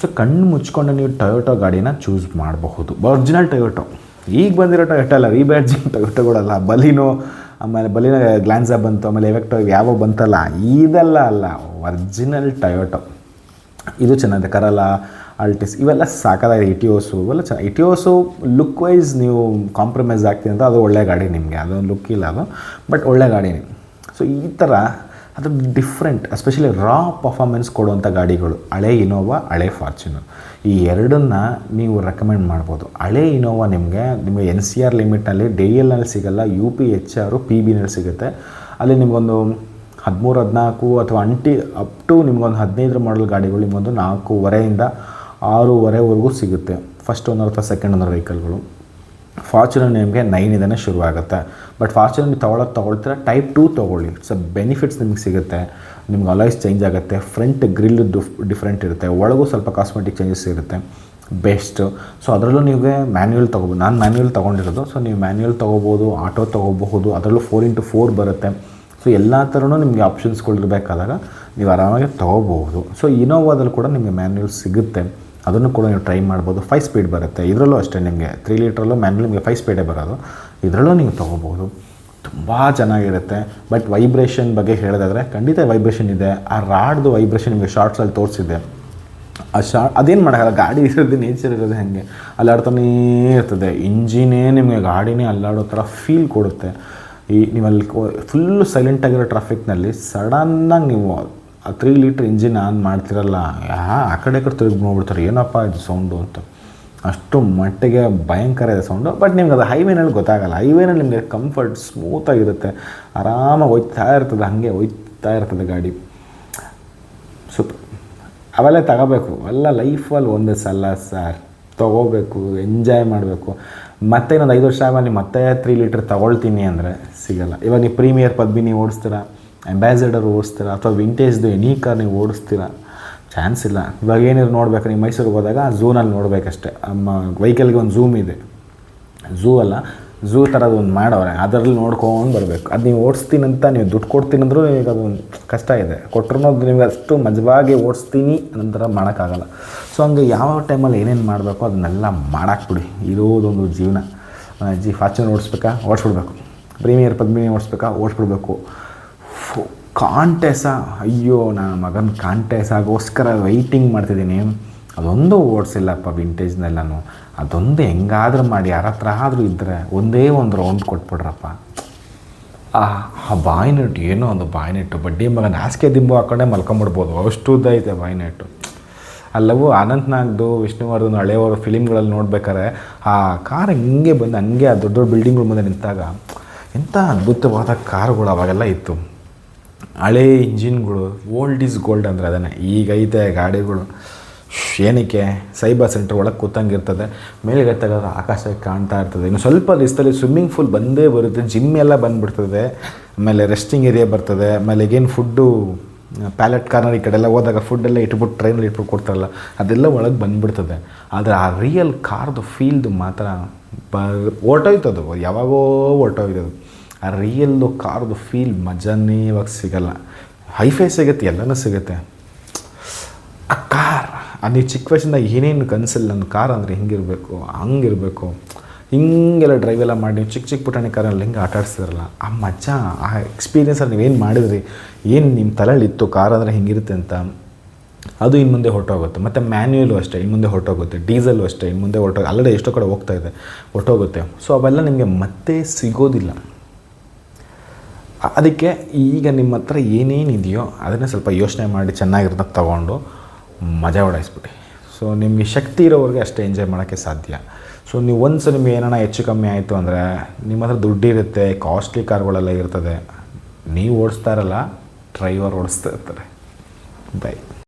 ಸೊ ಕಣ್ಣು ಮುಚ್ಕೊಂಡು ನೀವು ಟೊಯೋಟೋ ಗಾಡಿನ ಚೂಸ್ ಮಾಡಬಹುದು. ಒರಿಜಿನಲ್ ಟೊಯೋಟೋ, ಈಗ ಬಂದಿರೋ ಟೊಯೋಟೋ ಅಲ್ಲ, ರೀಬ್ಯಾಡ್ಜಿಂಗ್ ಟೊಯೋಟೋಗಳಲ್ಲ. ಬಲಿನೋ, ಆಮೇಲೆ ಬಲಿನ ಗ್ಲಾನ್ಸಾ ಬಂತು, ಆಮೇಲೆ ಎವೆಕ್ಟೋ ಯಾವ ಬಂತಲ್ಲ, ಇದೆಲ್ಲ ಅಲ್ಲ, ಒರಿಜಿನಲ್ ಟೊಯೋಟೋ. ಇದು ಚೆನ್ನಾಗಿದೆ. ಕರಲ, ಆಲ್ಟಿಸ್ ಇವೆಲ್ಲ ಸಾಕಾಗಿದೆ. ಇಟಿಯೋಸು ಇವೆಲ್ಲ ಚೆನ್ನಾಗಿ. ಇಟಿಯೋಸು ಲುಕ್ ವೈಸ್ ನೀವು ಕಾಂಪ್ರಮೈಸ್ ಆಗ್ತೀನಿ ಅಂತ ಅದು ಒಳ್ಳೆ ಗಾಡಿ ನಿಮಗೆ, ಅದೊಂದು ಲುಕ್ ಇಲ್ಲ ಅದು, ಬಟ್ ಒಳ್ಳೆ ಗಾಡಿನೇ. ಸೊ ಈ ಥರ ಅದು ಡಿಫ್ರೆಂಟ್, ಎಸ್ಪೆಷಲಿ ರಾ ಪರ್ಫಾರ್ಮೆನ್ಸ್ ಕೊಡುವಂಥ ಗಾಡಿಗಳು ಹಳೆ ಇನೋವಾ, ಹಳೆ ಫಾರ್ಚುನರ್, ಈ ಎರಡನ್ನ ನೀವು ರೆಕಮೆಂಡ್ ಮಾಡ್ಬೋದು. ಹಳೆ ಇನೋವಾ ನಿಮಗೆ NCR ಲಿಮಿಟ್ನಲ್ಲಿ DL ಸಿಗೋಲ್ಲ, UP HR PBನಲ್ಲಿ ಸಿಗುತ್ತೆ. ಅಲ್ಲಿ ನಿಮಗೊಂದು 13-14 ಅಥವಾ ಅಪ್ ಟು ನಿಮ್ಗೊಂದು 15 ಮಾಡಲ್ ಗಾಡಿಗಳು ನಿಮಗೊಂದು 4.5 6.5ವರೆಗೂ ಸಿಗುತ್ತೆ, ಫಸ್ಟ್ ಓನರ್ ಅಥವಾ ಸೆಕೆಂಡ್ ಓನರ್ ವೆಹಿಕಲ್ಗಳು. ಫಾರ್ಚುನರ್ ನಿಮಗೆ 9ಇಂದನೇ ಶುರು ಆಗುತ್ತೆ. ಬಟ್ ಫಾರ್ಚುನರ್ ತೊಗೊಳ್ತೀರಾ ಟೈಪ್ 2 ತೊಗೊಳ್ಳಿ. ಸೊ ಬೆನಿಫಿಟ್ಸ್ ನಿಮಗೆ ಸಿಗುತ್ತೆ. ನಿಮ್ಗೆ ಅಲಾಯ್ಸ್ ಚೇಂಜ್ ಆಗುತ್ತೆ, ಫ್ರಂಟ್ ಗ್ರಿಲ್ ಡಿಫ್ರೆಂಟ್ ಇರುತ್ತೆ, ಒಳಗೂ ಸ್ವಲ್ಪ ಕಾಸ್ಮೆಟಿಕ್ ಚೇಂಜಸ್ ಇರುತ್ತೆ, ಬೆಸ್ಟು. ಸೊ ಅದರಲ್ಲೂ ನಿಮಗೆ ಮ್ಯಾನ್ಯುಯಲ್ ತೊಗೋಬೋದು. ನಾನು ಮ್ಯಾನ್ಯುಯಲ್ ತೊಗೊಂಡಿರೋದು. ಸೊ ನೀವು ಮ್ಯಾನ್ಯುಯಲ್ ತೊಗೋಬೋದು, ಆಟೋ ತೊಗೋಬಹುದು, ಅದರಲ್ಲೂ 4x4 ಬರುತ್ತೆ. ಸೊ ಎಲ್ಲ ಥರನೂ ನಿಮಗೆ ಆಪ್ಷನ್ಸ್ಗಳಿರಬೇಕಾದಾಗ ನೀವು ಆರಾಮಾಗಿ ತೊಗೋಬಹುದು. ಸೊ ಇನೋವಾದಲ್ಲಿ ಕೂಡ ನಿಮಗೆ ಮ್ಯಾನ್ಯುಯಲ್ ಸಿಗುತ್ತೆ, ಅದನ್ನು ಕೂಡ ನೀವು ಟ್ರೈ ಮಾಡ್ಬೋದು. 5 ಸ್ಪೀಡ್ ಬರುತ್ತೆ. ಇದರಲ್ಲೂ ಅಷ್ಟೇ, ನಿಮಗೆ 3 ಲೀಟ್ರಲ್ಲೂ ಮ್ಯಾನ್ಯುಯಲ್ ನಿಮಗೆ 5 ಸ್ಪೀಡೇ ಬರೋದು. ಇದರಲ್ಲೂ ನೀವು ತೊಗೋಬೋದು, ತುಂಬ ಚೆನ್ನಾಗಿರುತ್ತೆ. ಬಟ್ ವೈಬ್ರೇಷನ್ ಬಗ್ಗೆ ಹೇಳೋದಾದರೆ ಖಂಡಿತ ವೈಬ್ರೇಷನ್ ಇದೆ. ಆ ರಾಡ್ದು ವೈಬ್ರೇಷನ್ ನಿಮಗೆ ಶಾರ್ಟ್ಸಲ್ಲಿ ತೋರಿಸಿದೆ. ಅದೇನು ಮಾಡೋಕ್ಕಲ್ಲ, ಗಾಡಿ ಇರೋದು ನೇಚರ್ ಇರೋದು ಹಾಗೆ ಅಲ್ಲಾಡ್ತಾನೇ ಇರ್ತದೆ. ಇಂಜಿನೇ ನಿಮಗೆ ಗಾಡಿನೇ ಅಲ್ಲಾಡೋ ಥರ ಫೀಲ್ ಕೊಡುತ್ತೆ. ನೀವು ಅಲ್ಲಿ ಫುಲ್ಲು ಸೈಲೆಂಟಾಗಿರೋ ಟ್ರಾಫಿಕ್ನಲ್ಲಿ ಸಡನ್ನಾಗಿ ನೀವು 3 ಲೀಟ್ರ್ ಇಂಜಿನ್ ಆನ್ ಮಾಡ್ತಿರಲ್ಲ, ಆ ಕಡೆ ತಿರುಗಿ ನೋಡ್ಬಿಡ್ತಾರೆ, ಏನಪ್ಪ ಇದು ಸೌಂಡು ಅಂತ. ಅಷ್ಟು ಮಟ್ಟಿಗೆ ಭಯಂಕರ ಇದೆ ಸೌಂಡು. ಬಟ್ ನಿಮ್ಗೆ ಅದು ಹೈವೇನಲ್ಲಿ ಗೊತ್ತಾಗಲ್ಲ. ಹೈವೇನಲ್ಲಿ ನಿಮಗೆ ಕಂಫರ್ಟ್ ಸ್ಮೂತಾಗಿರುತ್ತೆ, ಆರಾಮಾಗಿ ಹೋಯ್ತಾ ಇರ್ತದೆ, ಹಾಗೆ ಹೋಯ್ತಾ ಇರ್ತದೆ ಗಾಡಿ. ಸೂಪರ್. ಅವೆಲ್ಲ ತಗೋಬೇಕು, ಅವೆಲ್ಲ ಲೈಫಲ್ಲಿ ಒಂದೇ ಸಲ ಸರ್ ತೊಗೋಬೇಕು, ಎಂಜಾಯ್ ಮಾಡಬೇಕು. ಮತ್ತೆ ಇನ್ನೊಂದು 5 ವರ್ಷ ಆಮೇಲೆ ನೀವು ಮತ್ತೆ 3 ಲೀಟ್ರ್ ತೊಗೊಳ್ತೀನಿ ಅಂದರೆ ಸಿಗೋಲ್ಲ. ಇವಾಗ ನೀವು ಪ್ರೀಮಿಯರ್ ಪದ್ಮಿನಿ ಓಡಿಸ್ತೀರಾ, ಅಂಬಾಸಿಡರ್ ಓಡಿಸ್ತೀರಾ, ಅಥವಾ ವಿಂಟೇಜ್ದು ಎನಿ ಕಾರ್ ನೀವು ಓಡಿಸ್ತೀರಾ, ಚಾನ್ಸ್ ಇಲ್ಲ. ಇವಾಗ ಏನಿದ್ರು ನೋಡಬೇಕು, ನೀವು ಮೈಸೂರಿಗೆ ಹೋದಾಗ ಝೂನಲ್ಲಿ ನೋಡಬೇಕಷ್ಟೆ. ವೆಹಿಕಲ್ಗೆ ಒಂದು ಝೂಮ್ ಇದೆ, ಝೂ ಥರದ್ದು ಒಂದು ಮಾಡವ್ರೆ, ಅದರಲ್ಲಿ ನೋಡ್ಕೊಂಡು ಬರಬೇಕು. ಅದು ನೀವು ಓಡಿಸ್ತೀನಿ ಅಂತ ನೀವು ದುಡ್ಡು ಕೊಡ್ತೀನಿ ಅಂದರೂ ಈಗ ಅದು ಕಷ್ಟ ಇದೆ. ಕೊಟ್ಟರು ಅದು ನಿಮ್ಗೆ ಅಷ್ಟು ಮಜವಾಗಿ ಓಡಿಸ್ತೀನಿ ನಂತರ ಮಾಡೋಕ್ಕಾಗಲ್ಲ. ಸೊ ಹಂಗೆ ಯಾವ ಟೈಮಲ್ಲಿ ಏನೇನು ಮಾಡಬೇಕು ಅದನ್ನೆಲ್ಲ ಮಾಡಾಕ್ಬಿಡಿ. ಇರೋದೊಂದು ಜೀವನ. ಫಾರ್ಚುನರ್ ಓಡಿಸ್ಬಿಡ್ಬೇಕು, ಪ್ರೀಮಿಯರ್ ಪದ್ಮಿನಿ ಓಡಿಸ್ಬಿಡ್ಬೇಕು. ಕಾಂಟೆಸ, ಅಯ್ಯೋ ನನ್ನ ಮಗನ ಕಾಂಟೆಸಾಗೋಸ್ಕರ ವೆಯ್ಟಿಂಗ್ ಮಾಡ್ತಿದ್ದೀನಿ. ಅದೊಂದು ಓಡಿಸಿಲ್ಲಪ್ಪ ವಿಂಟೇಜ್ನೆಲ್ಲೂ. ಅದೊಂದು ಹೆಂಗಾದ್ರೂ ಮಾಡಿ ಯಾರ ಹತ್ರ ಆದರೂ ಇದ್ದರೆ ಒಂದೇ ಒಂದು ರೌಂಡ್ ಕೊಟ್ಬಿಡ್ರಪ್ಪ. ಆ ಬಾಯ್ನೆಟ್ಟು, ಏನೋ ಒಂದು ಬಾಯ್ನೆಟ್ಟು, ಬಡ್ಡಿ ಮಗನ ಹಾಸಿಗೆ ದಿಂಬು ಹಾಕೊಂಡೆ ಮಲ್ಕೊಂಬಿಡ್ಬೋದು, ಅಷ್ಟು ಉದ್ದ ಐತೆ ಬಾಯ್ನೆಟ್ಟು. ಅಲ್ಲವೂ ಅನಂತ್ನಾಗ್ದು, ವಿಷ್ಣುವರ್ಧನ್ ಹಳೆಯವರು ಫಿಲಿಮ್ಗಳಲ್ಲಿ ನೋಡ್ಬೇಕಾದ್ರೆ ಆ ಕಾರ್ ಹಿಂಗೆ ಬಂದು ಹಂಗೆ ಆ ದೊಡ್ಡ ದೊಡ್ಡ ಬಿಲ್ಡಿಂಗ್ಗಳ ಮುಂದೆ ನಿಂತಾಗ ಎಂಥ ಅದ್ಭುತವಾದ ಕಾರುಗಳು ಅವಾಗೆಲ್ಲ ಇತ್ತು. ಹಳೇ ಇಂಜಿನ್ಗಳು, ಓಲ್ಡ್ ಈಸ್ ಗೋಲ್ಡ್ ಅಂದರೆ ಅದನ್ನೇ. ಈಗೈತೆ ಗಾಡಿಗಳು ಏನಕ್ಕೆ ಸೈಬರ್ ಸೆಂಟ್ರ್ ಒಳಗೆ ಕೂತಂಗಿರ್ತದೆ, ಮೇಲ್ಗಡೆ ತೆಗೆದ್ರೆ ಆಕಾಶಕ್ಕೆ ಕಾಣ್ತಾ ಇರ್ತದೆ. ಇನ್ನು ಸ್ವಲ್ಪ ದಿವಸದಲ್ಲಿ ಸ್ವಿಮ್ಮಿಂಗ್ ಫೂಲ್ ಬಂದೇ ಬರುತ್ತೆ, ಜಿಮ್ ಎಲ್ಲ ಬಂದುಬಿಡ್ತದೆ, ಆಮೇಲೆ ರೆಸ್ಟಿಂಗ್ ಏರಿಯಾ ಬರ್ತದೆ, ಆಮೇಲೆ ಈಗೇನು ಫುಡ್ಡು ಪ್ಯಾಲೆಟ್ ಕಾರ್ನರ್ ಈ ಕಡೆ ಎಲ್ಲ ಹೋದಾಗ ಫುಡ್ಡೆಲ್ಲ ಇಟ್ಬಿಟ್ಟು ಟ್ರೈನಲ್ಲಿ ಇಟ್ಬಿಟ್ಟು ಕೊಡ್ತಾರಲ್ಲ, ಅದೆಲ್ಲ ಒಳಗೆ ಬಂದುಬಿಡ್ತದೆ. ಆದರೆ ಆ ರಿಯಲ್ ಕಾರ್ದು ಫೀಲ್ದು ಮಾತ್ರ ಹೊರ್ಟೋಯ್ತದು, ಯಾವಾಗೋ ಹೊರ್ಟೋಯ್ತದು. ಆ ರಿಯಲ್ಲು ಕಾರ್ದು ಫೀಲ್ ಮಜಾನೇ ಇವಾಗ ಸಿಗೋಲ್ಲ. ಹೈಫೈ ಸಿಗುತ್ತೆ, ಎಲ್ಲನೂ ಸಿಗುತ್ತೆ. ಆ ಕಾರ್ ನೀವು ಚಿಕ್ಕ ವಯಸ್ಸಿಂದ ಏನೇನು ಕನಸಲ್ಲ, ನನ್ನ ಕಾರ್ ಅಂದರೆ ಹಿಂಗಿರಬೇಕು, ಹಂಗಿರಬೇಕು, ಹಿಂಗೆಲ್ಲ ಡ್ರೈವೆಲ್ಲ ಮಾಡಿ ನೀವು ಚಿಕ್ಕ ಪುಟಾಣಿ ಕಾರಲ್ಲಿ ಹಿಂಗೆ ಆಟ ಆಡಿಸ್ತಿರಲ್ಲ, ಆ ಮಜಾ, ಆ ಎಕ್ಸ್ಪೀರಿಯೆನ್ಸಲ್ಲಿ ನೀವೇನು ಮಾಡಿದ್ರಿ, ಏನು ನಿಮ್ಮ ತಲೆಯಲ್ಲಿತ್ತು ಕಾರ್ ಅಂದರೆ ಹಿಂಗಿರುತ್ತೆ ಅಂತ, ಅದು ಇನ್ನು ಮುಂದೆ ಹೊರಟೋಗುತ್ತೆ. ಮತ್ತು ಮ್ಯಾನ್ಯುಯಲು ಅಷ್ಟೇ ಇನ್ನು ಮುಂದೆ ಹೊರಟೋಗುತ್ತೆ, ಡೀಸೆಲು ಅಷ್ಟೇ ಇನ್ನು ಮುಂದೆ ಆಲ್ರೆಡಿ ಎಷ್ಟೋ ಕಡೆ ಹೋಗ್ತಾ ಇದೆ, ಹೊರಟೋಗುತ್ತೆ. ಸೊ ಅವೆಲ್ಲ ನಿಮಗೆ ಮತ್ತೆ ಸಿಗೋದಿಲ್ಲ. ಅದಕ್ಕೆ ಈಗ ನಿಮ್ಮ ಹತ್ರ ಏನೇನಿದೆಯೋ ಅದನ್ನೇ ಸ್ವಲ್ಪ ಯೋಚನೆ ಮಾಡಿ ಚೆನ್ನಾಗಿರೋದಕ್ಕೆ ತೊಗೊಂಡು ಮಜಾ ಉಡಾಯಿಸ್ಬಿಡಿ. ಸೊ ನಿಮಗೆ ಶಕ್ತಿ ಇರೋವರೆಗೆ ಅಷ್ಟೇ ಎಂಜಾಯ್ ಮಾಡೋಕ್ಕೆ ಸಾಧ್ಯ. ಸೊ ನೀವು ಒಂದ್ಸಲ ನಿಮಗೆ ಏನಾರ ಹೆಚ್ಚು ಕಮ್ಮಿ ಆಯಿತು ಅಂದರೆ ನಿಮ್ಮ ಹತ್ರ ದುಡ್ಡಿರುತ್ತೆ, ಕಾಸ್ಟ್ಲಿ ಕಾರ್ಗಳೆಲ್ಲ ಇರ್ತದೆ, ನೀವು ಓಡಿಸ್ತಾ ಇರಲ್ಲ, ಡ್ರೈವರ್ ಓಡಿಸ್ತಾ ಇರ್ತಾರೆ. ಬೈ.